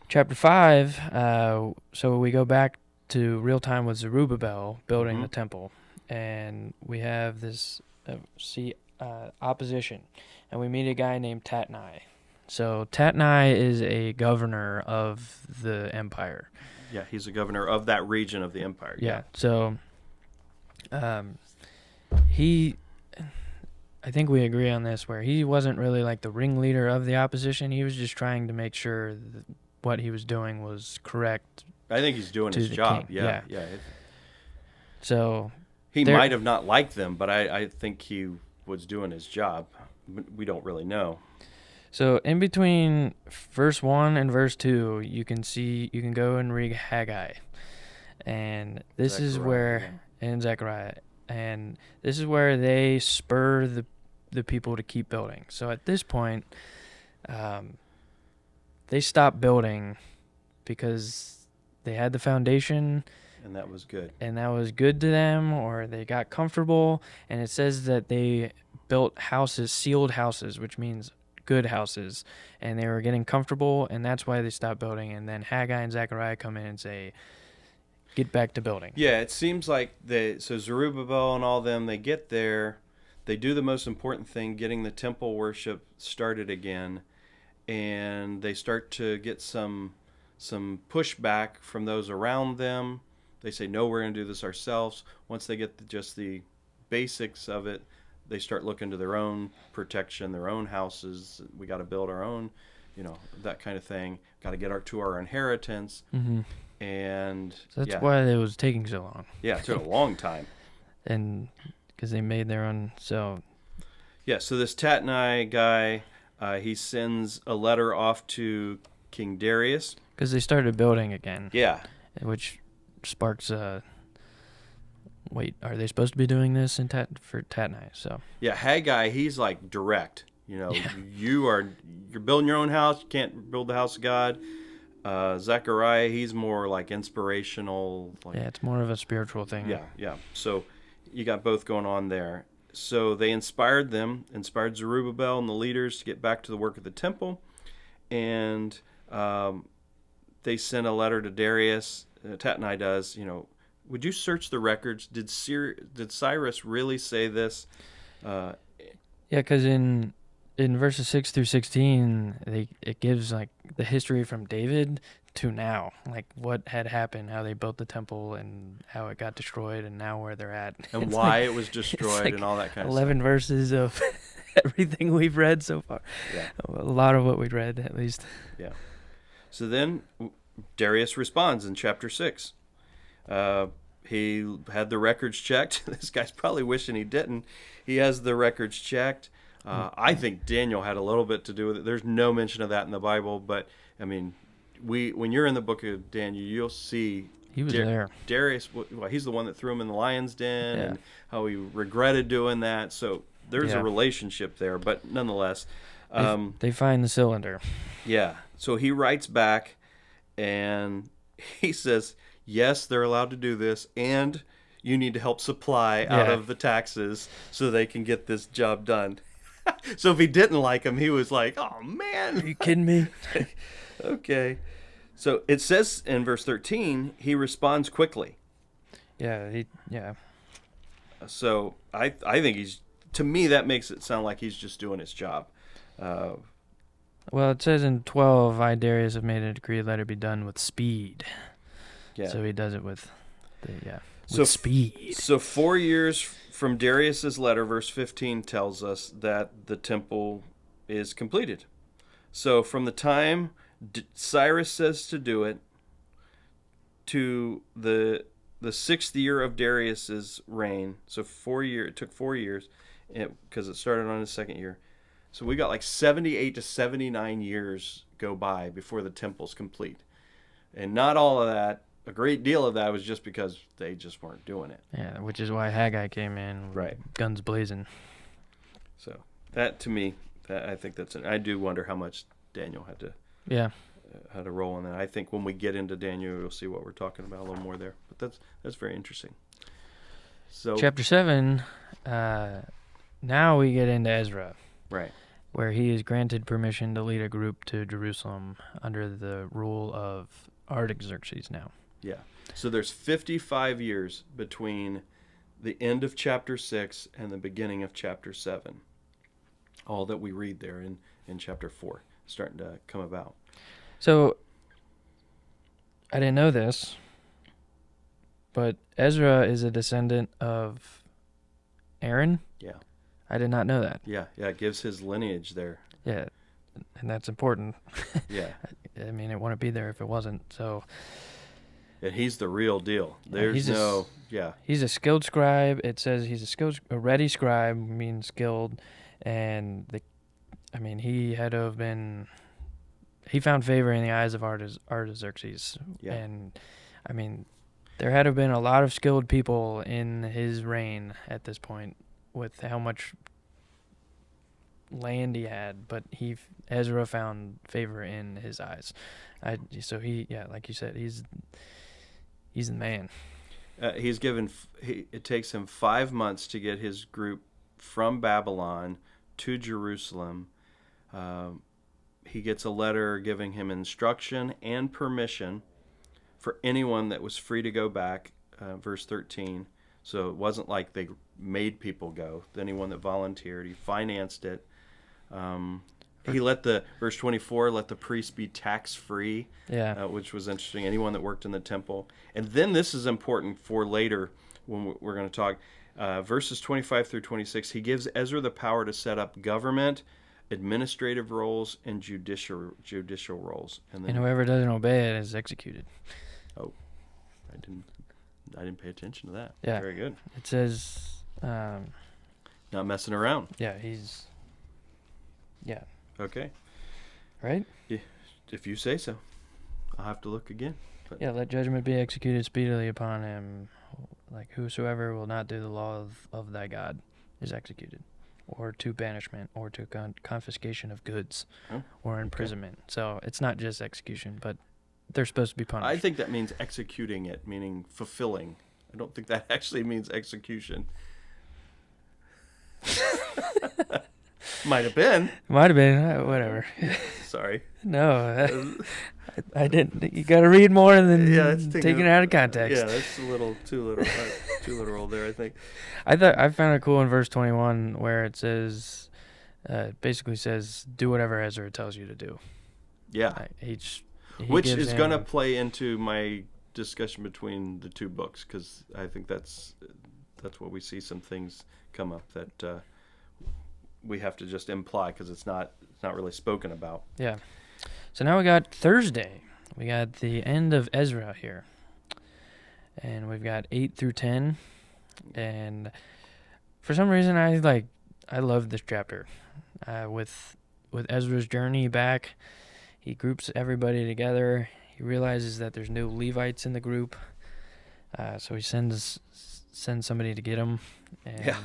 Chapter 5, so we go back to real time with Zerubbabel building the temple. And we have this opposition, and we meet a guy named Tatnai. So Tatnai is a governor of the empire. Yeah, he's a governor of that region of the empire. Yeah. So he, I think we agree on this, where he wasn't really like the ringleader of the opposition. He was just trying to make sure that what he was doing was correct. I think he's doing his job. King. Yeah. So he might have not liked them, but I think he was doing his job. We don't really know. So in between verse 1 and verse 2, you can go and read Haggai. And this is where, and Zechariah, and this is where they spur the people to keep building. So at this point, they stopped building because they had the foundation. And that was good. And that was good to them, or they got comfortable. And it says that they built houses, sealed houses, which means good houses, and they were getting comfortable, and that's why they stopped building. And then Haggai and Zechariah come in and say, get back to building. Yeah, it seems like so Zerubbabel and all them, they get there, they do the most important thing, getting the temple worship started again, and they start to get some pushback from those around them. They say, no, we're going to do this ourselves. Once they get just the basics of it, they start looking to their own protection, their own houses. We got to build our own, that kind of thing. Got to get to our inheritance. Mm-hmm. And so that's why it was taking so long. Yeah, it took a long time. And because they made their own, so this Tatnai guy, he sends a letter off to King Darius. Because they started building again. Yeah. Which sparks, wait, are they supposed to be doing this for Tatnai? So yeah, Haggai, he's like direct. You're building your own house. You can't build the house of God. Zechariah, he's more like inspirational. It's more of a spiritual thing. Yeah. So you got both going on there. So they inspired Zerubbabel and the leaders to get back to the work of the temple. And they sent a letter to Darius. Tatnai does, would you search the records? Did Cyrus really say this? Because in verses 6 through 16, it gives like the history from David to now, like what had happened, how they built the temple, and how it got destroyed, and now where they're at, and why it was destroyed, and all that kind of 11 stuff. verses of everything we've read so far. Yeah, a lot of what we read, at least. Yeah. So then Darius responds in chapter 6. He had the records checked. This guy's probably wishing he didn't. He has the records checked. I think Daniel had a little bit to do with it. There's no mention of that in the Bible, but I mean, when you're in the book of Daniel, you'll see he was there. Darius, he's the one that threw him in the lion's den, and how he regretted doing that. So there's a relationship there, but nonetheless, they find the cylinder. Yeah. So he writes back, and he says, yes, they're allowed to do this, and you need to help supply out of the taxes so they can get this job done. So if he didn't like him, he was like, oh, man. Are you kidding me? Okay. So it says in verse 13, he responds quickly. Yeah. So I think to me, that makes it sound like he's just doing his job. Well, it says in 12, I, Darius, have made a decree, let it be done with speed. Yeah. So he does it with speed. So 4 years from Darius's letter, verse 15 tells us that the temple is completed. So from the time Cyrus says to do it to the 6th year of Darius's reign, so it took 4 years because it started on his 2nd year. So we got like 78 to 79 years go by before the temple's complete. And not all of that, a great deal of that was just because they just weren't doing it. Yeah, which is why Haggai came in, right, guns blazing. So that, to me, I think I do wonder how much Daniel had to roll in that. I think when we get into Daniel, you'll see what we're talking about a little more there. But that's very interesting. So chapter 7, now we get into Ezra. Right. Where he is granted permission to lead a group to Jerusalem under the rule of Artaxerxes now. Yeah. So there's 55 years between the end of chapter 6 and the beginning of chapter 7. All that we read there in chapter 4 starting to come about. So I didn't know this, but Ezra is a descendant of Aaron? Yeah. I did not know that. Yeah, it gives his lineage there. Yeah, and that's important. Yeah. I mean, it wouldn't be there if it wasn't, so... And he's the real deal. He's a skilled scribe. It says he's a ready scribe, means skilled, and he had to have been... He found favor in the eyes of Artaxerxes. Yeah. And, I mean, there had to have been a lot of skilled people in his reign at this point, with how much land he had, but Ezra found favor in his eyes. Like you said, he's the man. It takes him 5 months to get his group from Babylon to Jerusalem. he gets a letter giving him instruction and permission for anyone that was free to go back, verse 13. So it wasn't like they made people go. Anyone that volunteered, he financed it. He let verse 24, let the priests be tax-free, which was interesting. Anyone that worked in the temple. And then this is important for later when we're going to talk. Verses 25 through 26, he gives Ezra the power to set up government, administrative roles, and judicial roles. And whoever doesn't obey it is executed. Oh, I didn't pay attention to that. Yeah. Very good. It says... not messing around. Yeah, Okay. Right? Yeah, if you say so. I'll have to look again. But. Yeah, let judgment be executed speedily upon him. Like whosoever will not do the law of thy God is executed. Or to banishment, or to confiscation of goods, or imprisonment. Okay. So it's not just execution, but they're supposed to be punished. I think that means executing it, meaning fulfilling. I don't think that actually means execution. Might have been. Whatever. Sorry. No, I didn't. You got to read more than taking it out of context. Yeah, that's a little too literal there, I think. I found it cool in verse 21 where it says, basically says, do whatever Ezra tells you to do. Yeah. Which is going to play into my discussion between the two books, because I think that's what we see some things come up that we have to just imply because it's not really spoken about. Yeah. So now we got Thursday. We got the end of Ezra here. And we've got 8 through 10. And for some reason I love this chapter. With Ezra's journey back, he groups everybody together. He realizes that there's no Levites in the group. So he sends somebody to get them. And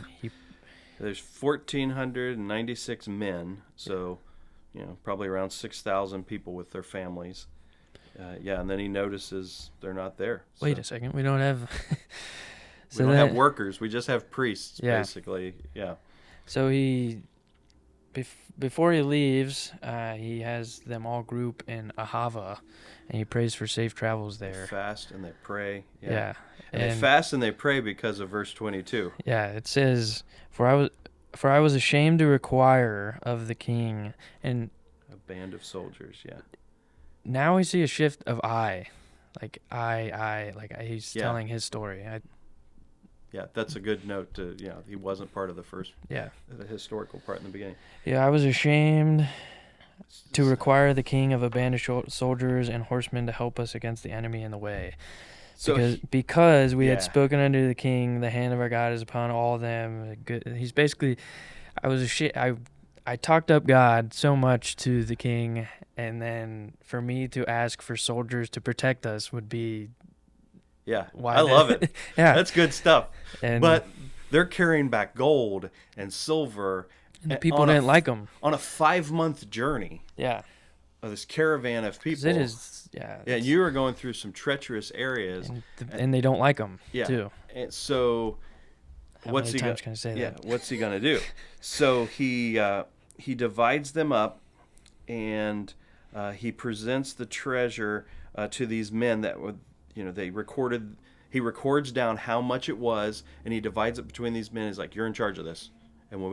there's 1,496 men, so probably around 6,000 people with their families. And then he notices they're not there. Wait a second, we don't have. We don't have workers. We just have priests, basically. Yeah. So before he leaves, he has them all group in Ahava, and he prays for safe travels there. They fast and they pray. Yeah. And they fast and they pray because of verse 22. Yeah, it says, For I was ashamed to require of the king, and a band of soldiers. Yeah. Now we see a shift of I, like he's telling his story. That's a good note. He wasn't part of the first. The historical part in the beginning. Yeah, I was ashamed to require the king of a band of soldiers and horsemen to help us against the enemy in the way. So because we had spoken unto the king, the hand of our God is upon all of them. He's basically, I was ashamed. I talked up God so much to the king, and then for me to ask for soldiers to protect us would be. Yeah, I love it. Yeah, that's good stuff. But they're carrying back gold and silver. And the people didn't like them. On a 5-month journey. Yeah. Of this caravan of people. It is. Yeah, you are going through some treacherous areas. And they don't like them, too. And so, what's he going to say? Yeah, what's he going to do? So he divides them up, and he presents the treasure to these men that would, they recorded. He records down how much it was, and he divides it between these men. He's like, "You're in charge of this." And when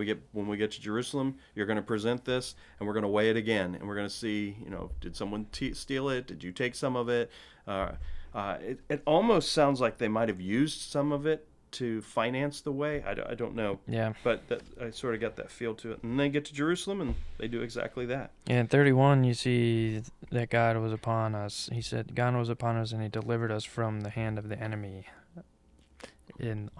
we get to Jerusalem, you're going to present this, and we're going to weigh it again, and we're going to see, did someone steal it? Did you take some of it? It almost sounds like they might have used some of it to finance the way. I don't know. Yeah. But I sort of got that feel to it. And they get to Jerusalem, and they do exactly that. Yeah, in 31, you see that God was upon us. He said, God was upon us, and he delivered us from the hand of the enemy.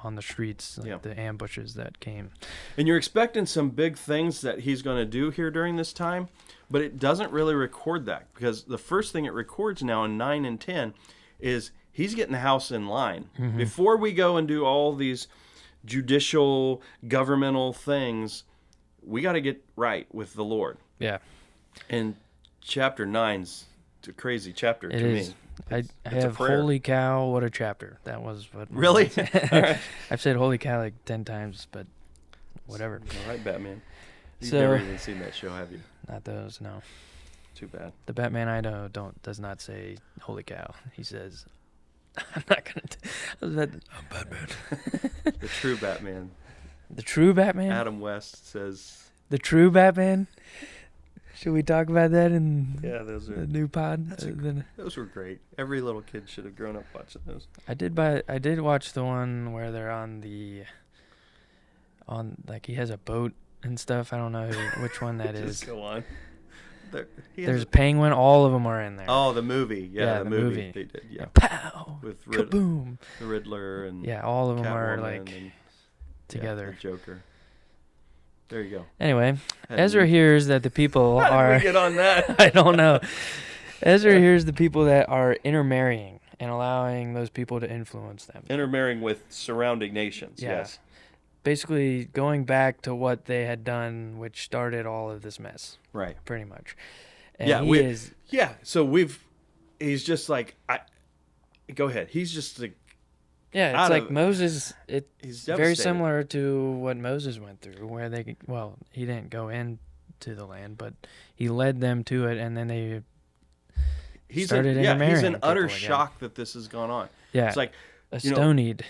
On the streets, the ambushes that came. And you're expecting some big things that he's going to do here during this time, but it doesn't really record that, because the first thing it records now in 9 and 10 is he's getting the house in line. Mm-hmm. Before we go and do all these judicial, governmental things, we got to get right with the Lord. Yeah. And chapter 9's a crazy chapter to me. I have holy cow, what a chapter. That was what. Really? All right. I've said holy cow like 10 times, but whatever. All right, Batman. You've never even seen that show, have you? Not those, no. Too bad. The Batman I know does not say "Holy cow." He says, "I'm not gonna." I'm Batman. The true Batman. The true Batman. Adam West says. The true Batman. Should we talk about that in those the new pod? Those were great. Every little kid should have grown up watching those. I did watch the one where they're on like he has a boat and stuff. I don't know which one that is. Just go on. There's Penguin. All of them are in there. Oh, the movie. Yeah, the movie. They did. Yeah. Pow. With kaboom. The Riddler and all of them Catwoman are like together. The Joker. There you go. Anyway, Ezra hears that the people How are. did we get on that? I don't know. Ezra hears the people that are intermarrying and allowing those people to influence them. Intermarrying with surrounding nations. Yeah. Yes. Basically, going back to what they had done, which started all of this mess. Right. Pretty much. And Yeah. So he's just like, go ahead. He's just like. Yeah, it's like Moses. It's very devastated. similar to what Moses went through, where he didn't go into the land, but he led them to it, and then they started intermarrying. He's in utter again. shock that this has gone on. Yeah, it's like Estonied.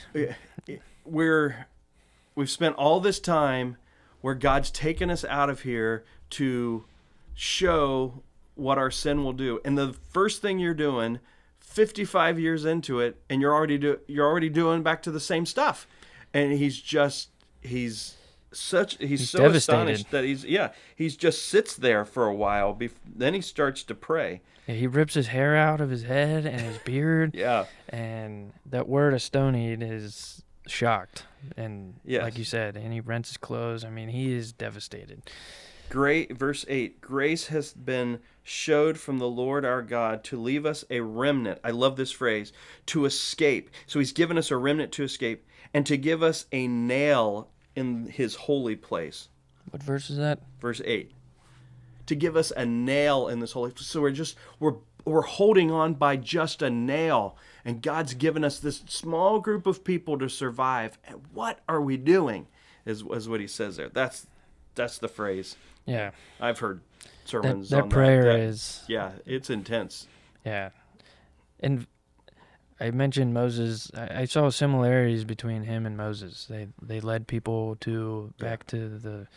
We've spent all this time where God's taken us out of here to show what our sin will do, and the first thing you're doing 55 years into it, and you're already doing back to the same stuff, and he's so astonished that he just sits there for a while. Then he starts to pray. Yeah, he rips his hair out of his head and his beard. Yeah, and that word "Estonied" is shocked, and yes. like you said, and he rents his clothes. I mean, he is devastated. Verse 8, grace has been showed from the Lord our God to leave us a remnant. I love this phrase, to escape. So he's given us a remnant to escape and to give us a nail in his holy place. What verse is that? Verse 8. To give us a nail in this holy place. So we're holding on by just a nail, and God's given us this small group of people to survive. And what are we doing? Is what he says there. That's the phrase. Yeah. I've heard sermons that on prayer that. is... Yeah, it's intense. Yeah. And I mentioned Moses. I saw similarities between him and Moses. They led people back to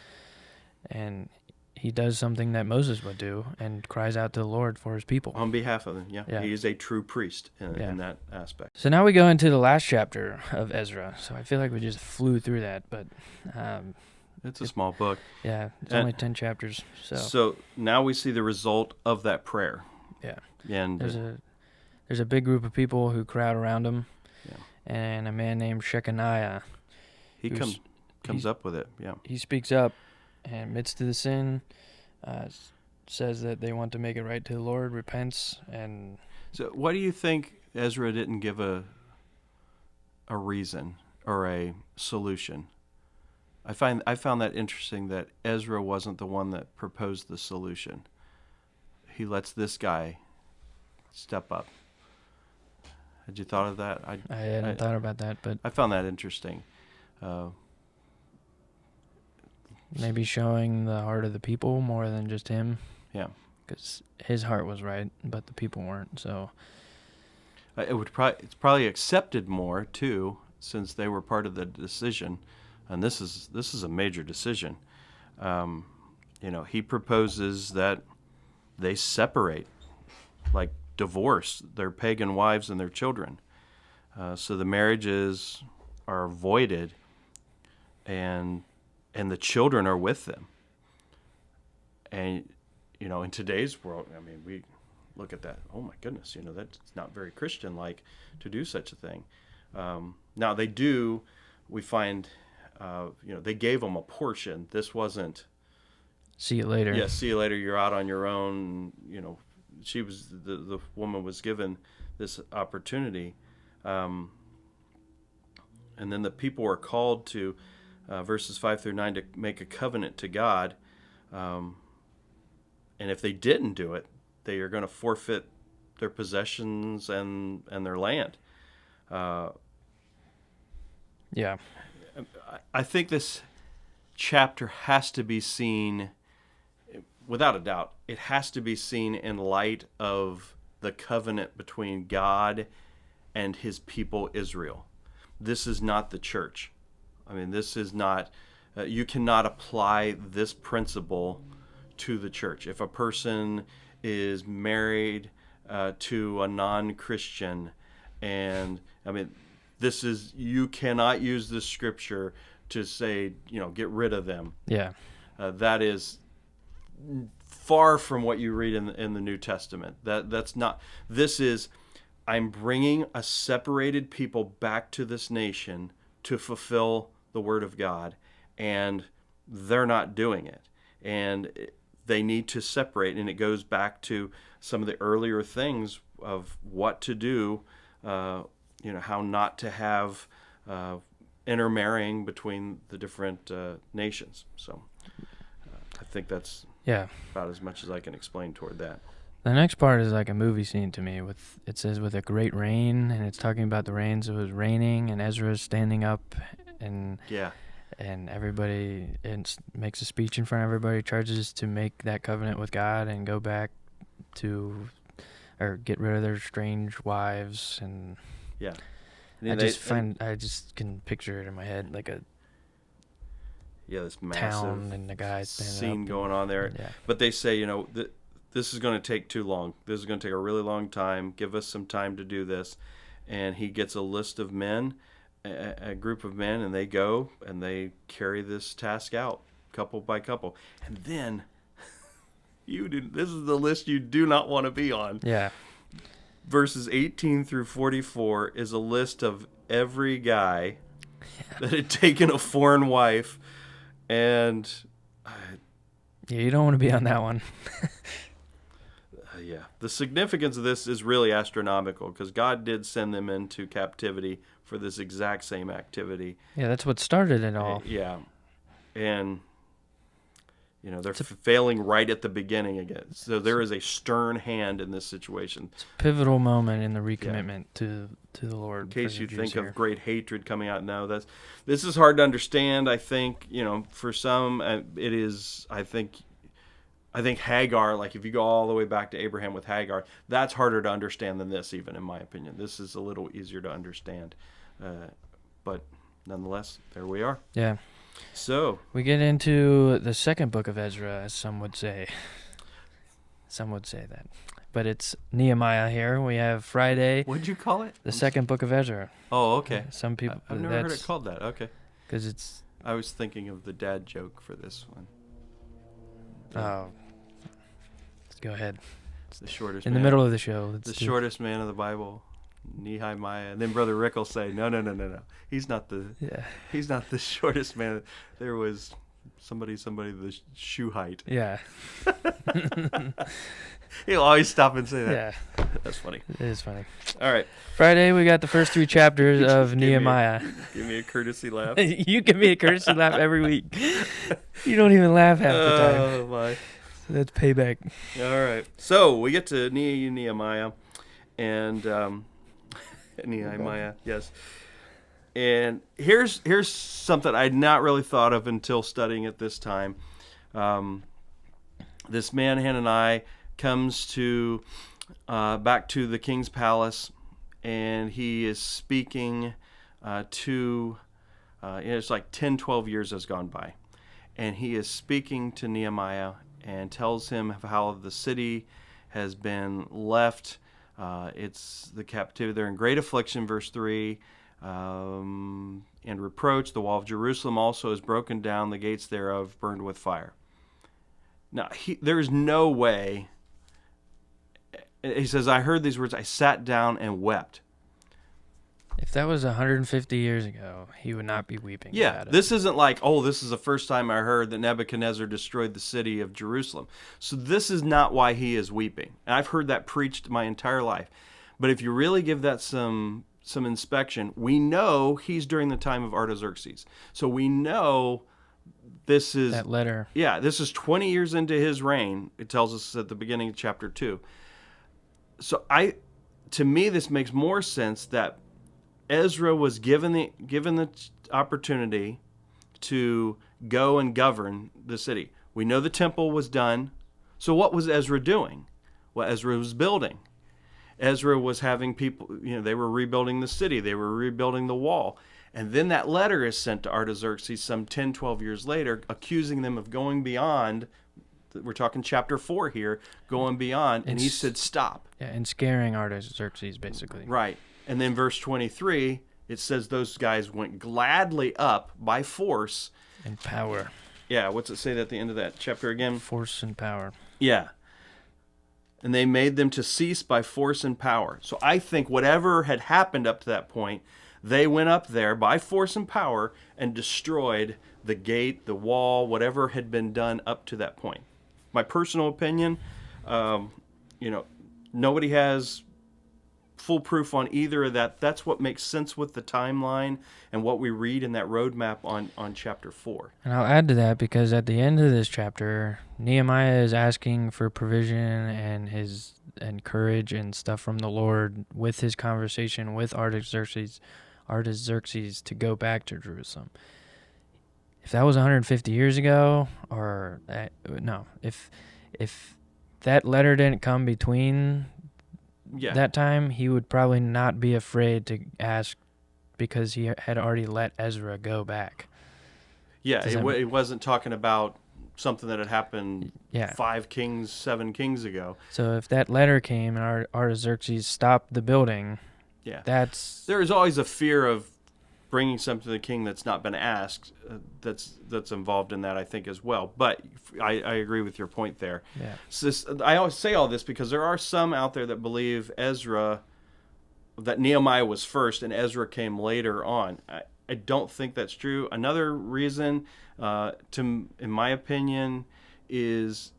and he does something that Moses would do and cries out to the Lord for his people. On behalf of them, yeah. He is a true priest in that aspect. So now we go into the last chapter of Ezra. So I feel like we just flew through that, but... it's a small book. Yeah, it's only 10 chapters. So now we see the result of that prayer. Yeah. And there's a big group of people who crowd around him. Yeah. And a man named Shechaniah. He comes up with it. Yeah. He speaks up and admits to the sin, says that they want to make it right to the Lord, repents, and... So why do you think Ezra didn't give a reason or a solution? I found that interesting that Ezra wasn't the one that proposed the solution. He lets this guy step up. Had you thought of that? I hadn't thought about that, but I found that interesting. Maybe showing the heart of the people more than just him. Yeah, because his heart was right, but the people weren't. So it's probably accepted more too, since they were part of the decision. And this is a major decision. He proposes that they separate, like divorce their pagan wives and their children. So the marriages are voided, and the children are with them. And in today's world, I mean, we look at that. Oh my goodness, that's not very Christian-like to do such a thing. Now they do. We find. They gave them a portion. This wasn't. See you later. Yeah, see you later. You're out on your own. She was the woman was given this opportunity, and then the people were called to verses 5-9 to make a covenant to God, and if they didn't do it, they are going to forfeit their possessions and their land. Yeah. I think this chapter has to be seen without a doubt, it has to be seen in light of the covenant between God and his people Israel. This is not the church. I mean, this is not, you cannot apply this principle to the church. If a person is married to a non-Christian, and I mean, this is, you cannot use this scripture to say, get rid of them. Yeah. That is far from what you read in the New Testament. That's not. This is, I'm bringing a separated people back to this nation to fulfill the word of God, and they're not doing it, and they need to separate. And it goes back to some of the earlier things of what to do. How not to have intermarrying between the different nations. So I think that's about as much as I can explain toward that. The next part is like a movie scene to me. It says with a great rain, and it's talking about the rains. It was raining, and Ezra's standing up, and everybody makes a speech in front of everybody, charges to make that covenant with God and go back to, or get rid of their strange wives, and I just can picture it in my head, like this massive town and the guys scene going on there. Yeah. But they say, this is going to take too long. This is going to take a really long time. Give us some time to do this. And he gets a list of men, a group of men, and they go and they carry this task out, couple by couple. And then this is the list you do not want to be on. Yeah. Verses 18 through 44 is a list of every guy that had taken a foreign wife, and you don't want to be on that one. The significance of this is really astronomical, because God did send them into captivity for this exact same activity. Yeah, that's what started it all. And they're failing right at the beginning again. So there is a stern hand in this situation. It's a pivotal moment in the recommitment to the Lord. In case you think of great hatred coming out, no, this is hard to understand. I think, for some, it is, I think Hagar, like if you go all the way back to Abraham with Hagar, that's harder to understand than this, even in my opinion. This is a little easier to understand. But nonetheless, there we are. Yeah. So we get into the second book of Ezra, as some would say. Some would say that. But it's Nehemiah here. We have Friday. What'd you call it? The second book of Ezra. Oh, okay. Some people. I've never heard it called that. Okay. Because it's. I was thinking of the dad joke for this one. Oh. Let's go ahead. It's the shortest. In the middle of the show. The shortest man of the Bible. Nehemiah, and then Brother Rick will say, "No. He's not the shortest man. There was somebody the shoe height." Yeah. He'll always stop and say that. Yeah. That's funny. It is funny. All right. Friday, we got the first 3 chapters of Nehemiah. Give me a courtesy laugh. You give me a courtesy laugh every week. You don't even laugh half the time. Oh my. So that's payback. All right. So we get to Nehemiah, and Nehemiah, yes. And here's something I'd not really thought of until studying it this time. This man Hananiah comes to back to the king's palace, and he is speaking to. It's like 10, 12 years has gone by, and he is speaking to Nehemiah and tells him how the city has been left. It's the captivity. They're in great affliction, verse 3, and reproach. The wall of Jerusalem also is broken down, the gates thereof burned with fire. Now, there is no way. He says, I heard these words, I sat down and wept. If that was 150 years ago, he would not be weeping. Yeah, this isn't like, this is the first time I heard that Nebuchadnezzar destroyed the city of Jerusalem. So this is not why he is weeping. And I've heard that preached my entire life. But if you really give that some inspection, we know he's during the time of Artaxerxes. So we know this is... that letter. Yeah, this is 20 years into his reign. It tells us at the beginning of chapter 2. So to me, this makes more sense that Ezra was given the opportunity to go and govern the city. We know the temple was done. So what was Ezra doing? Well, Ezra was building. Ezra was having people, they were rebuilding the city. They were rebuilding the wall. And then that letter is sent to Artaxerxes some 10, 12 years later, accusing them of going beyond. We're talking chapter 4 here, going beyond. And he said, stop. Yeah, and scaring Artaxerxes, basically. Right. And then verse 23, it says those guys went gladly up by force. And power. Yeah, what's it say at the end of that chapter again? Force and power. Yeah. And they made them to cease by force and power. So I think whatever had happened up to that point, they went up there by force and power and destroyed the gate, the wall, whatever had been done up to that point. My personal opinion, nobody has full proof on either of that. That's what makes sense with the timeline and what we read in that roadmap on chapter 4. And I'll add to that because at the end of this chapter, Nehemiah is asking for provision and courage and stuff from the Lord with his conversation with Artaxerxes to go back to Jerusalem. If that was 150 years ago, if that letter didn't come between that time, he would probably not be afraid to ask because he had already let Ezra go back. Yeah, it wasn't talking about something that had happened 7 kings ago. So if that letter came and Artaxerxes stopped the building, there is always a fear of bringing something to the king that's not been asked. That's involved in that, I think, as well. But I agree with your point there. Yeah. So I always say all this because there are some out there that believe that Nehemiah was first and Ezra came later on. I don't think that's true. Another reason, in my opinion, is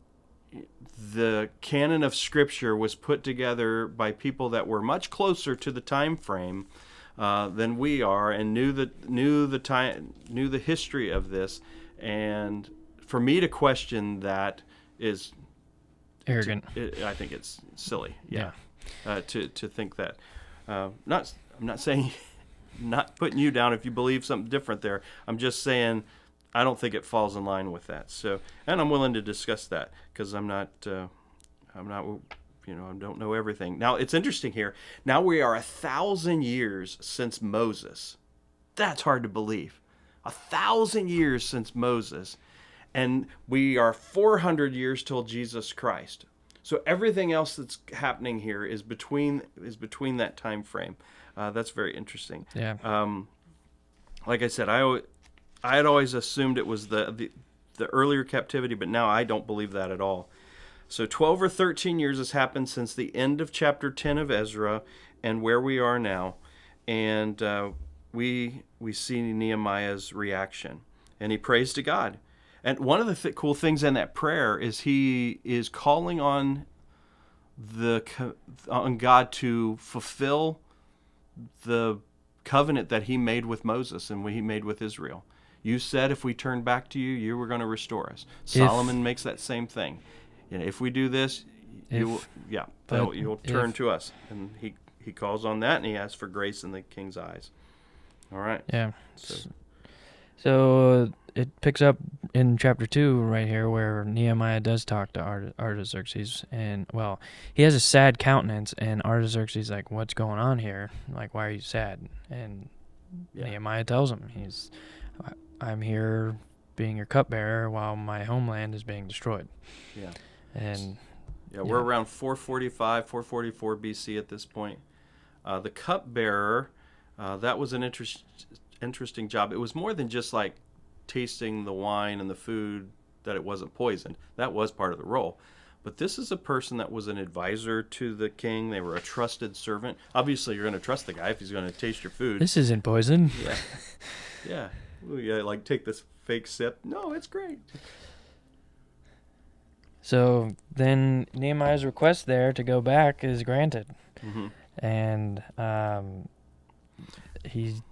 the canon of Scripture was put together by people that were much closer to the time frame than we are, and knew the history of this. And for me to question that is arrogant. I think it's silly. Yeah. To think that. I'm not saying. Not putting you down if you believe something different there. I'm just saying I don't think it falls in line with that. So, and I'm willing to discuss that because I don't know everything. Now, it's interesting here. Now we are 1,000 years since Moses. That's hard to believe. 1,000 years since Moses. And we are 400 years till Jesus Christ. So everything else that's happening here is between that time frame. That's very interesting. Yeah. Like I said, I had always assumed it was the earlier captivity, but now I don't believe that at all. So 12 or 13 years has happened since the end of chapter 10 of Ezra and where we are now. And we see Nehemiah's reaction. And he prays to God. And one of the cool things in that prayer is he is calling on God to fulfill the covenant that he made with Moses and what he made with Israel. You said if we turn back to you, you were going to restore us. Solomon makes that same thing. If we do this, you'll turn to us. And he calls on that, and he asks for grace in the king's eyes. All right. Yeah. So it picks up in chapter 2 right here where Nehemiah does talk to Artaxerxes. And, well, he has a sad countenance, and Artaxerxes is like, what's going on here? Like, why are you sad? And Nehemiah tells him, I'm here being your cupbearer while my homeland is being destroyed. Yeah. And we're around 445, 444 BC at this point. The cupbearer, that was an interesting job. It was more than just like tasting the wine and the food, that it wasn't poisoned. That was part of the role. But this is a person that was an advisor to the king. They were a trusted servant. Obviously, you're going to trust the guy if he's going to taste your food. This isn't poison. Yeah. Yeah. Ooh, yeah, like take this fake sip. No, it's great. So then Nehemiah's request there to go back is granted. Mm-hmm. And he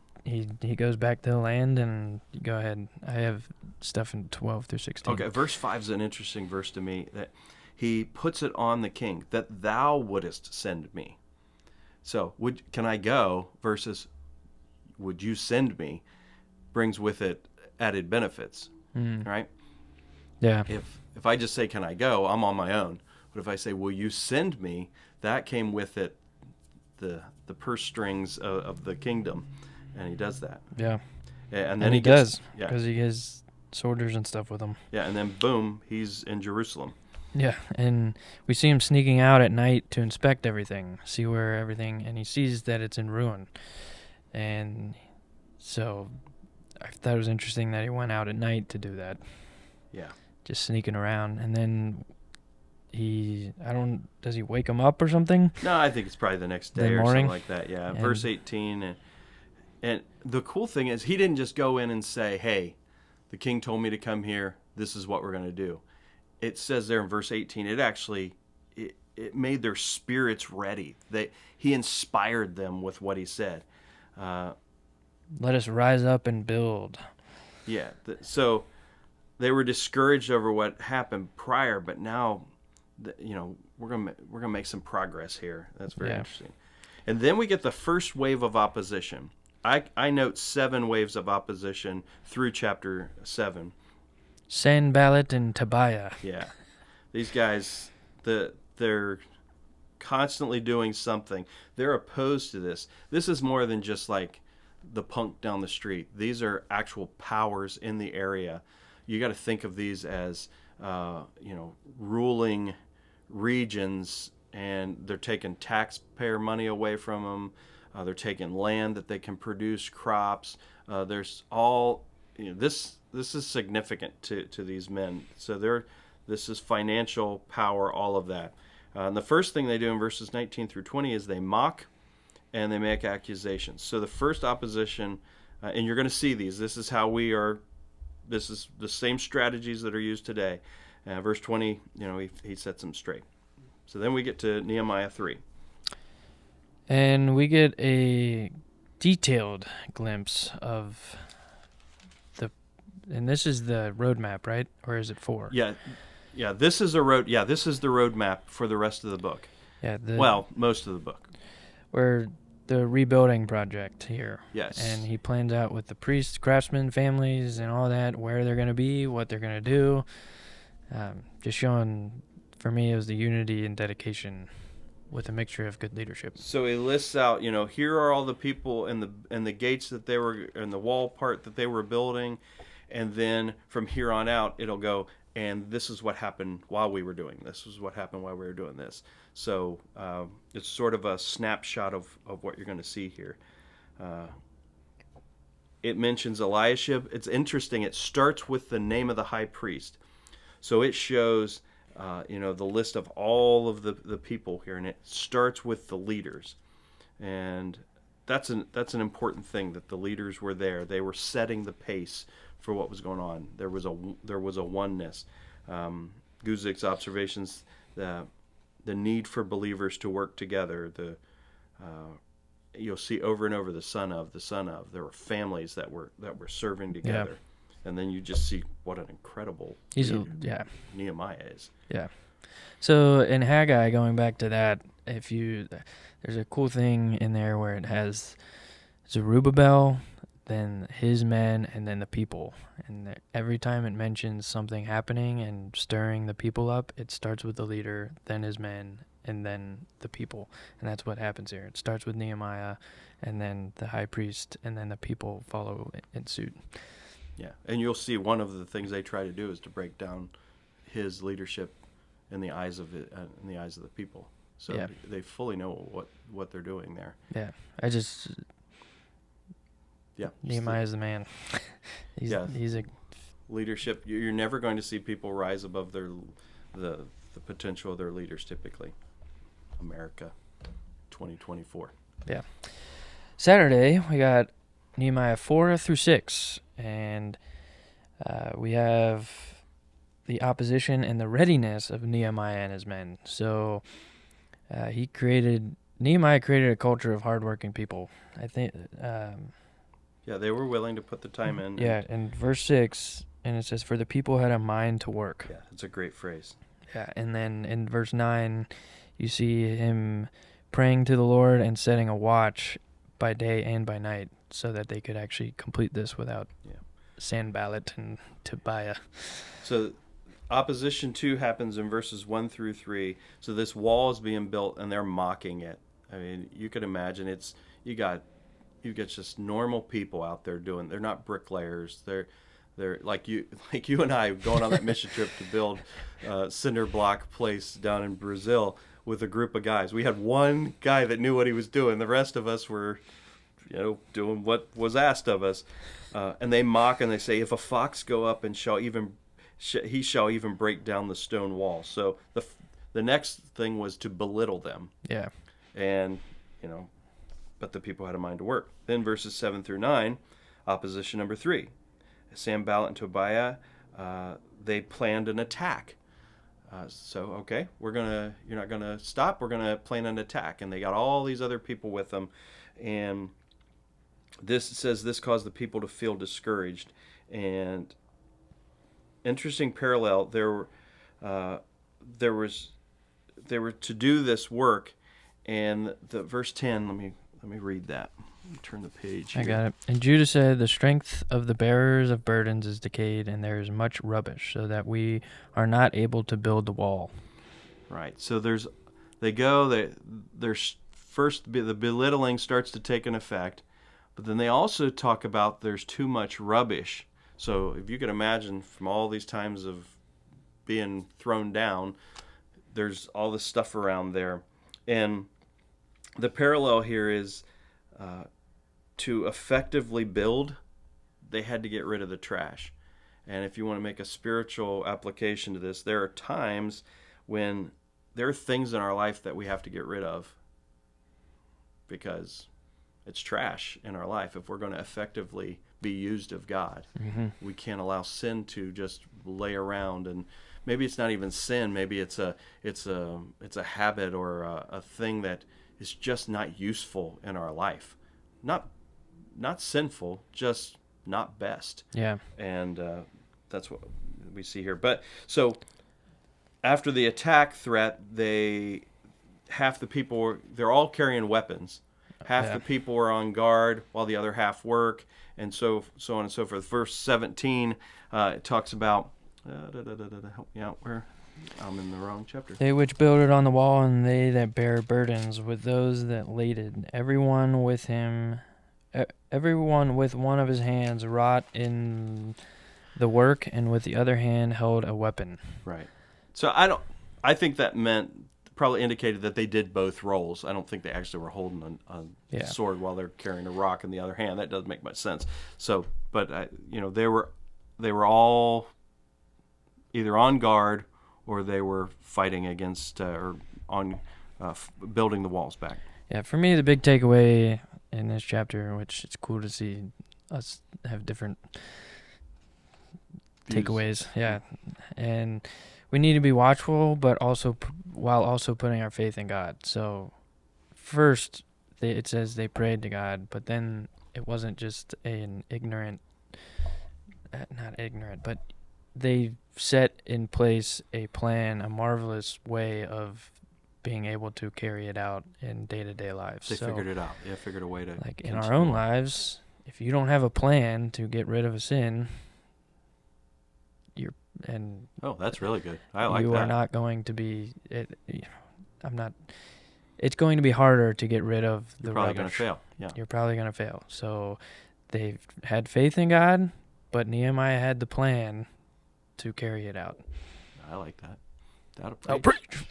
goes back to the land, and go ahead. I have stuff in 12 through 16. Okay, verse 5 is an interesting verse to me, that he puts it on the king, that thou wouldest send me. So, can I go versus would you send me, brings with it added benefits, right? Yeah. if I just say, can I go, I'm on my own. But if I say, will you send me, that came with it the purse strings of the kingdom, and he does that. Yeah. And then And he gets, does, because he has soldiers and stuff with him. Yeah, and then boom, he's in Jerusalem. Yeah, and we see him sneaking out at night to inspect everything, see where everything, and he sees that it's in ruin. And so I thought it was interesting that he went out at night to do that. Yeah. Just sneaking around. And then does he wake him up or something? No, I think it's probably the next day or something like that. Yeah, verse 18. And the cool thing is he didn't just go in and say, hey, the king told me to come here. This is what we're going to do. It says there in verse 18, it made their spirits ready. He inspired them with what he said. Let us rise up and build. Yeah. So they were discouraged over what happened prior, but now, we're gonna make some progress here. That's very interesting. And then we get the first wave of opposition. I note 7 waves of opposition through chapter 7. Sanballat and Tobiah. Yeah. These guys, they're constantly doing something. They're opposed to this. This is more than just like the punk down the street. These are actual powers in the area. You got to think of these as, ruling regions, and they're taking taxpayer money away from them. They're taking land that they can produce crops. There's all, this is significant to these men. So this is financial power, all of that. And the first thing they do in verses 19 through 20 is they mock and they make accusations. So the first opposition, and you're going to see these. This is how we are. This is the same strategies that are used today. Verse 20, he sets them straight. So then we get to Nehemiah 3. And we get a detailed glimpse of and this is the roadmap, right? Or is it 4? Yeah. This is the roadmap for the rest of the book. Yeah. Most of the book. Where the rebuilding project here. Yes. And he plans out with the priests, craftsmen, families, and all that, where they're going to be, what they're going to do. Just showing, for me, it was the unity and dedication with a mixture of good leadership. So he lists out, here are all the people in the gates that they were, in the wall part that they were building. And then from here on out, it'll go, and this is what happened while we were doing this. This is what happened while we were doing this. So it's sort of a snapshot of what you're going to see here. It mentions Eliashib. It's interesting. It starts with the name of the high priest. So it shows, the list of all of the people here, and it starts with the leaders. And that's an important thing, that the leaders were there. They were setting the pace for what was going on. There was a oneness. Guzik's observations, the need for believers to work together. You'll see over and over the son of. There were families that were serving together, and then you just see what an incredible Nehemiah is. Yeah. So in Haggai, going back to that, there's a cool thing in there where it has Zerubbabel, then his men, and then the people. And every time it mentions something happening and stirring the people up, it starts with the leader, then his men, and then the people. And that's what happens here. It starts with Nehemiah, and then the high priest, and then the people follow in suit. Yeah, and you'll see one of the things they try to do is to break down his leadership in the eyes of the people. So they fully know what they're doing there. Yeah, Nehemiah's the man. He's a leadership. You're never going to see people rise above the potential of their leaders. Typically, America, 2024. Yeah. Saturday we got Nehemiah 4 through 6, and we have the opposition and the readiness of Nehemiah and his men. So Nehemiah created a culture of hardworking people. I think. They were willing to put the time in. Yeah, in verse 6, and it says, "For the people had a mind to work." Yeah, it's a great phrase. Yeah, and then in verse 9, you see him praying to the Lord and setting a watch by day and by night so that they could actually complete this without Sanballat and Tobiah. So opposition 2 happens in verses 1 through 3. So this wall is being built, and they're mocking it. I mean, you could imagine you got just normal people out there doing. They're not bricklayers. They're like you and I going on that mission trip to build cinder block place down in Brazil with a group of guys. We had one guy that knew what he was doing. The rest of us were, doing what was asked of us. And they mock and they say, if a fox go up and he shall even break down the stone wall. So the next thing was to belittle them. Yeah. And, but the people had a mind to work. Then verses 7 through 9, opposition number 3. Sanballat and Tobiah, they planned an attack. Okay, you're not gonna stop. We're gonna plan an attack, and they got all these other people with them, and this says this caused the people to feel discouraged. And interesting parallel. They were to do this work, and the verse 10. Let me read that. Turn the page here. I got it. And Judah said, the strength of the bearers of burdens is decayed, and there is much rubbish, so that we are not able to build the wall. Right. So there's first the belittling starts to take an effect, but then they also talk about there's too much rubbish. So if you can imagine from all these times of being thrown down, there's all this stuff around there. And the parallel here is to effectively build, they had to get rid of the trash. And if you want to make a spiritual application to this, there are times when there are things in our life that we have to get rid of because it's trash in our life. If we're going to effectively be used of God, we can't allow sin to just lay around. And maybe it's not even sin. Maybe it's a habit or a thing that is just not useful in our life. Not sinful, just not best. Yeah. And that's what we see here. But so after the attack threat, half the people they're all carrying weapons. Half the people are on guard while the other half work, and so on and so forth. Verse 17 it talks about help me out where I'm in the wrong chapter. They which builded on the wall, and they that bear burdens with those that laded, everyone with one of his hands wrought in the work, and with the other hand held a weapon. Right. So I think that probably indicated that they did both roles. I don't think they actually were holding a sword while they're carrying a rock in the other hand. That doesn't make much sense. So, but they were all either on guard or they were fighting against or on building the walls back. Yeah, for me, the big takeaway in this chapter, which it's cool to see us have different takeaways. Yeah, and we need to be watchful, but also while also putting our faith in God. So first, it says they prayed to God, but then it wasn't just not ignorant, but they set in place a plan, a marvelous way of being able to carry it out in day-to-day lives. They figured it out. They figured a way to like in our own lives, if you don't have a plan to get rid of a sin, that's really good. I like that. You are not going to be. It's going to be harder to get rid of the rubbish. You're probably going to fail. Yeah. You're probably going to fail. So they've had faith in God, but Nehemiah had the plan to carry it out. I like that. I'll preach.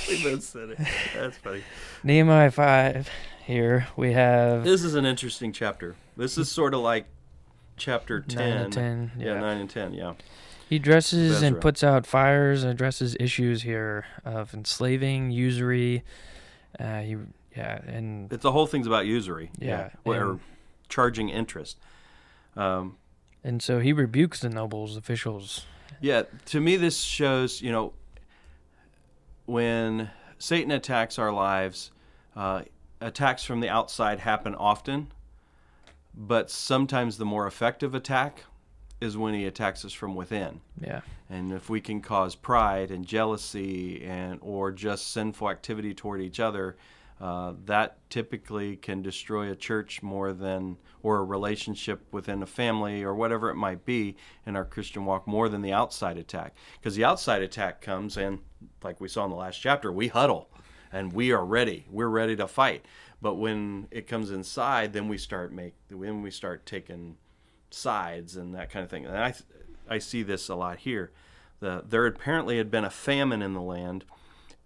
We both said it. That's funny. Nehemiah 5. Here we have. This is an interesting chapter. This is sort of like chapter 10. 9 and 10. Yeah. 9 and 10. Yeah. He dresses and puts out fires, addresses issues here of enslaving, usury. And the whole thing's about usury. Yeah. Or charging interest. And so he rebukes the nobles, officials. Yeah. To me, this shows, when Satan attacks our lives, attacks from the outside happen often, but sometimes the more effective attack is when he attacks us from within. Yeah. And if we can cause pride and jealousy or just sinful activity toward each other, That typically can destroy a church more than, or a relationship within a family or whatever it might be in our Christian walk, more than the outside attack. Because the outside attack comes and, like we saw in the last chapter, we huddle and we are ready. We're ready to fight. But when it comes inside, then we start taking sides and that kind of thing. And I see this a lot here. There apparently had been a famine in the land,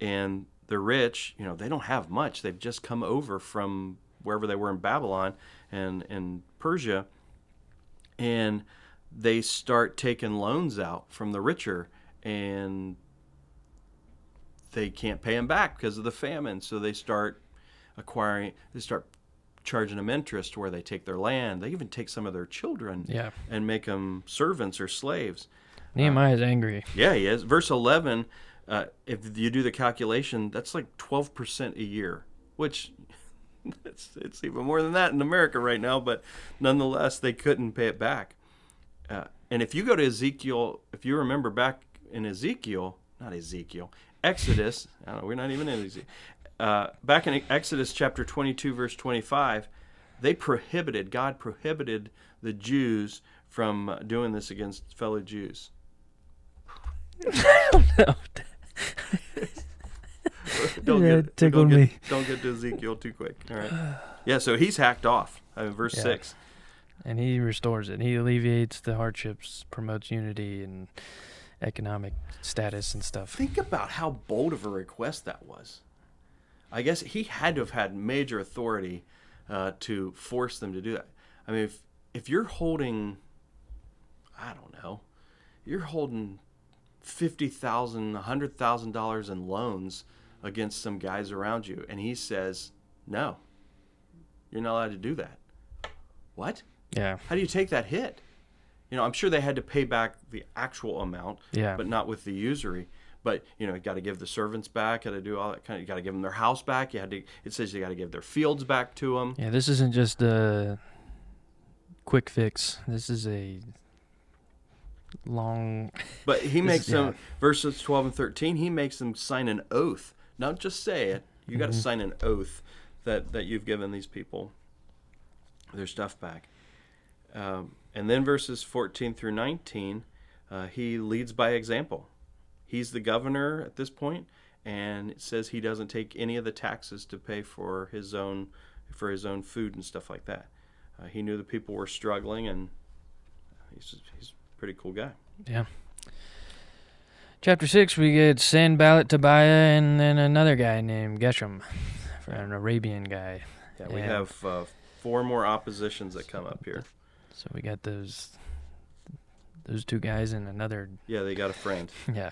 and the rich, they don't have much. They've just come over from wherever they were in Babylon and Persia, and they start taking loans out from the richer, and they can't pay them back because of the famine. So they start charging them interest where they take their land. They even take some of their children and make them servants or slaves. Nehemiah is angry. Yeah, he is. Verse 11, if you do the calculation, that's like 12% a year, which it's even more than that in America right now, but nonetheless, they couldn't pay it back. And if you go to Ezekiel, if you remember back in Exodus, I don't know, we're not even in Ezekiel. Back in Exodus chapter 22, verse 25, God prohibited the Jews from doing this against fellow Jews. I don't know. Don't get to Ezekiel too quick. All right. Yeah, so he's hacked off. Verse 6. And he restores it. He alleviates the hardships, promotes unity and economic status and stuff. Think about how bold of a request that was. I guess he had to have had major authority to force them to do that. I mean, if you're holding, I don't know, you're holding $50,000, $100,000 in loans against some guys around you, and he says, no, you're not allowed to do that. What? Yeah. How do you take that hit? I'm sure they had to pay back the actual amount, but not with the usury. But, you got to give the servants back, got to do all that kind of, you got to give them their house back. It says you got to give their fields back to them. Yeah, this isn't just a quick fix. This is a long. But he makes them, verses 12 and 13, he makes them sign an oath. Not just say it. You got to sign an oath that you've given these people their stuff back. And then verses 14 through 19, he leads by example. He's the governor at this point, and it says he doesn't take any of the taxes to pay for his own food and stuff like that. He knew the people were struggling, and he's a pretty cool guy. Yeah. Chapter 6, we get Sanballat, Tobiah, and then another guy named Geshem, an Arabian guy. Yeah, we have 4 more oppositions that come up here. So we got those 2 guys and another. Yeah, they got a friend. Yeah.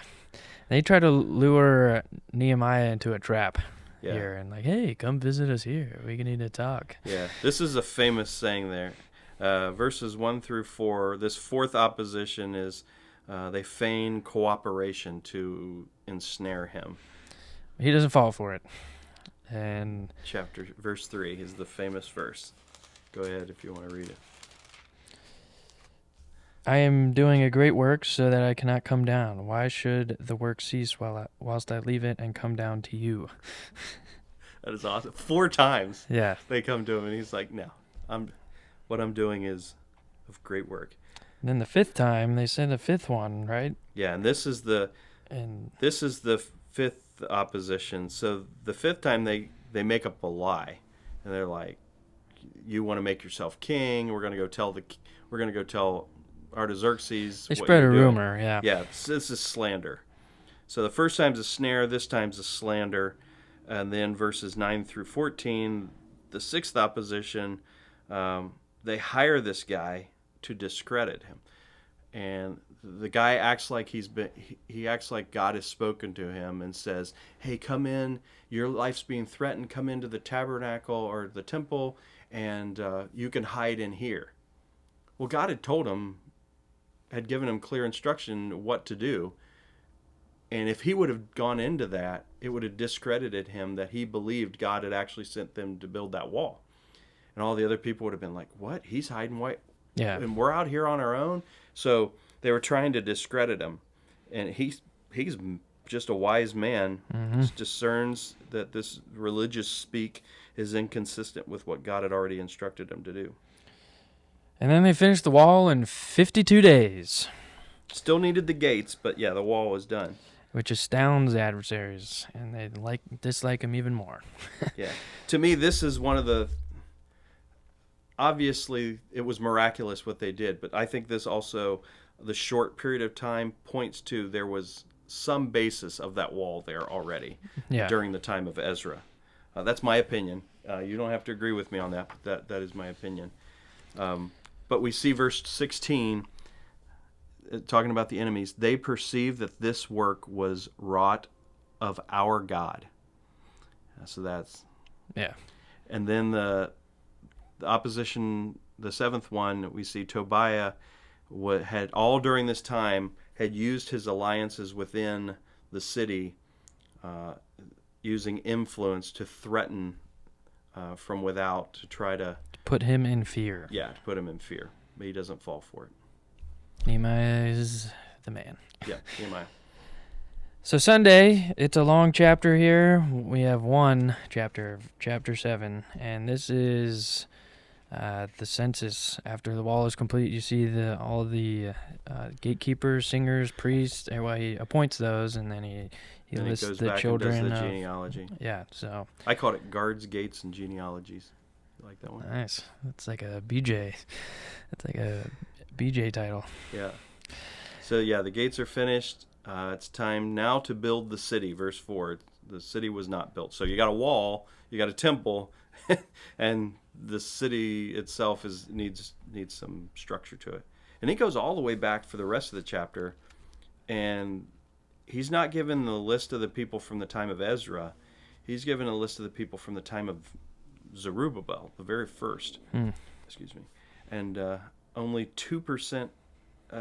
They try to lure Nehemiah into a trap here and like, hey, come visit us here. We need to talk. Yeah, this is a famous saying there. Verses 1 through 4, this 4th opposition is they feign cooperation to ensnare him. He doesn't fall for it. And verse 3 is the famous verse. Go ahead if you want to read it. I am doing a great work so that I cannot come down. Why should the work cease whilst I leave it and come down to you? That is awesome. 4 times they come to him, and he's like, no, what I'm doing is of great work. And then the 5th time, they said the 5th one, right? Yeah, and this is the 5th opposition. So the 5th time they make up a lie, and they're like, you want to make yourself king? We're going to go tell Artaxerxes. They spread a rumor, yeah. Yeah, this is slander. So the first time's a snare, this time's a slander, and then verses 9 through 14, the 6th opposition, they hire this guy to discredit him, and the guy acts like he acts like God has spoken to him and says, hey, come in, your life's being threatened, come into the tabernacle or the temple, and you can hide in here. Well, God had given him clear instruction what to do, and if he would have gone into that, it would have discredited him that he believed God had actually sent them to build that wall. And all the other people would have been like, what? He's hiding white? Yeah. And we're out here on our own? So they were trying to discredit him. And he's just a wise man, Mm-hmm. discerns that this religious speak is inconsistent with what God had already instructed him to do. And then they finished the wall in 52 days. Still needed the gates, but yeah, the wall was done. Which astounds adversaries, and they dislike him even more. Yeah. To me, this is one of the... Obviously, it was miraculous what they did, but I think this also, the short period of time, points to there was some basis of that wall there already during the time of Ezra. That's my opinion. You don't have to agree with me on that, but that is my opinion. But we see verse 16, talking about the enemies, they perceived that this work was wrought of our God. So that's... Yeah. And then the opposition, the seventh one, we see Tobiah had all during this time had used his alliances within the city, using influence to threaten from without, to try to put him in fear. Yeah, to put him in fear, but he doesn't fall for it. Nehemiah is the man. Yeah, Nehemiah. So Sunday, it's a long chapter here. We have one chapter, chapter 7, and this is the census. After the wall is complete, you see all the gatekeepers, singers, priests. Well, he appoints those, and then he lists goes the back children. and does the genealogy. Yeah, so I called it guards, gates, and genealogies. You like that one? Nice. That's like a BJ. That's like a BJ title. Yeah. So yeah, the gates are finished. It's time now to build the city. Verse 4. The city was not built. So you got a wall, you got a temple, and the city itself needs some structure to it. And he goes all the way back for the rest of the chapter, and he's not given the list of the people from the time of Ezra. He's given a list of the people from the time of Zerubbabel, the very first. Excuse me. And only 2%.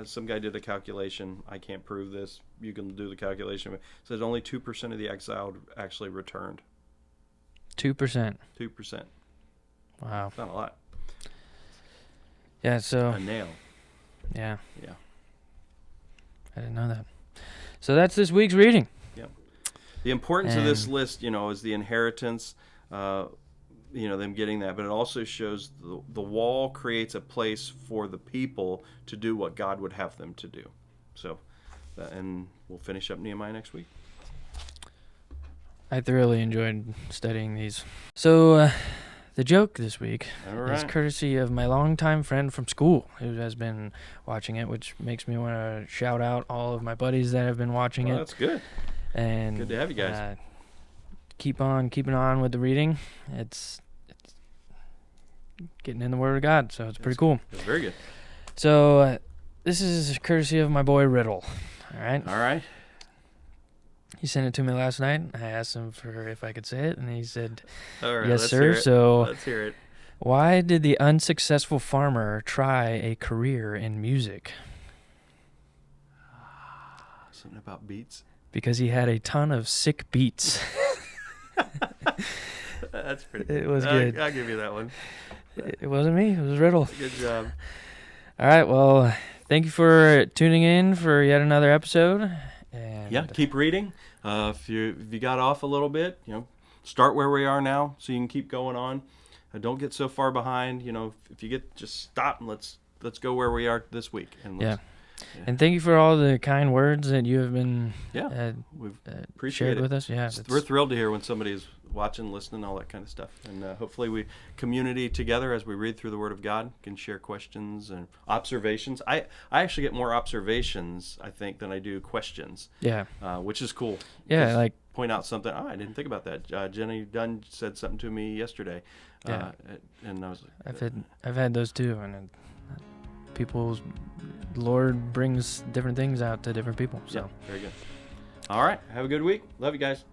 Some guy did a calculation. I can't prove this. You can do the calculation. It says only 2% of the exiled actually returned. 2%. 2%. Wow. It's not a lot. Yeah, so... A nail. Yeah. Yeah. I didn't know that. So that's this week's reading. Yeah. The importance of this list, is the inheritance, them getting that. But it also shows the wall creates a place for the people to do what God would have them to do. So, and we'll finish up Nehemiah next week. I thoroughly enjoyed studying these. So, the joke this week is courtesy of my longtime friend from school who has been watching it, which makes me want to shout out all of my buddies that have been watching it. That's good. And good to have you guys. Keep on keeping on with the reading. It's getting in the Word of God, so it's pretty cool. That's very good. So, this is courtesy of my boy Riddle. All right? He sent it to me last night. I asked him if I could say it, and he said, yes, sir. So, let's hear it. Why did the unsuccessful farmer try a career in music? Something about beats? Because he had a ton of sick beats. That's pretty good. It was good. I'll give you that one. It wasn't me. It was Riddle. Good job. All right. Well, thank you for tuning in for yet another episode. And keep reading. If you got off a little bit, start where we are now so you can keep going on. Don't get so far behind. If you just stop and let's go where we are this week. And and thank you for all the kind words that you have been we've appreciate shared it. with us. Yeah, we're thrilled to hear when somebody's watching, listening, all that kind of stuff. And hopefully we community together as we read through the Word of God can share questions and observations. I actually get more observations, I think, than I do questions. Yeah. Which is cool. Yeah, like point out something. I didn't think about that. Jenny Dunn said something to me yesterday. Yeah. And I was like, I've had those too, and people's Lord brings different things out to different people. So very good. All right. Have a good week. Love you guys.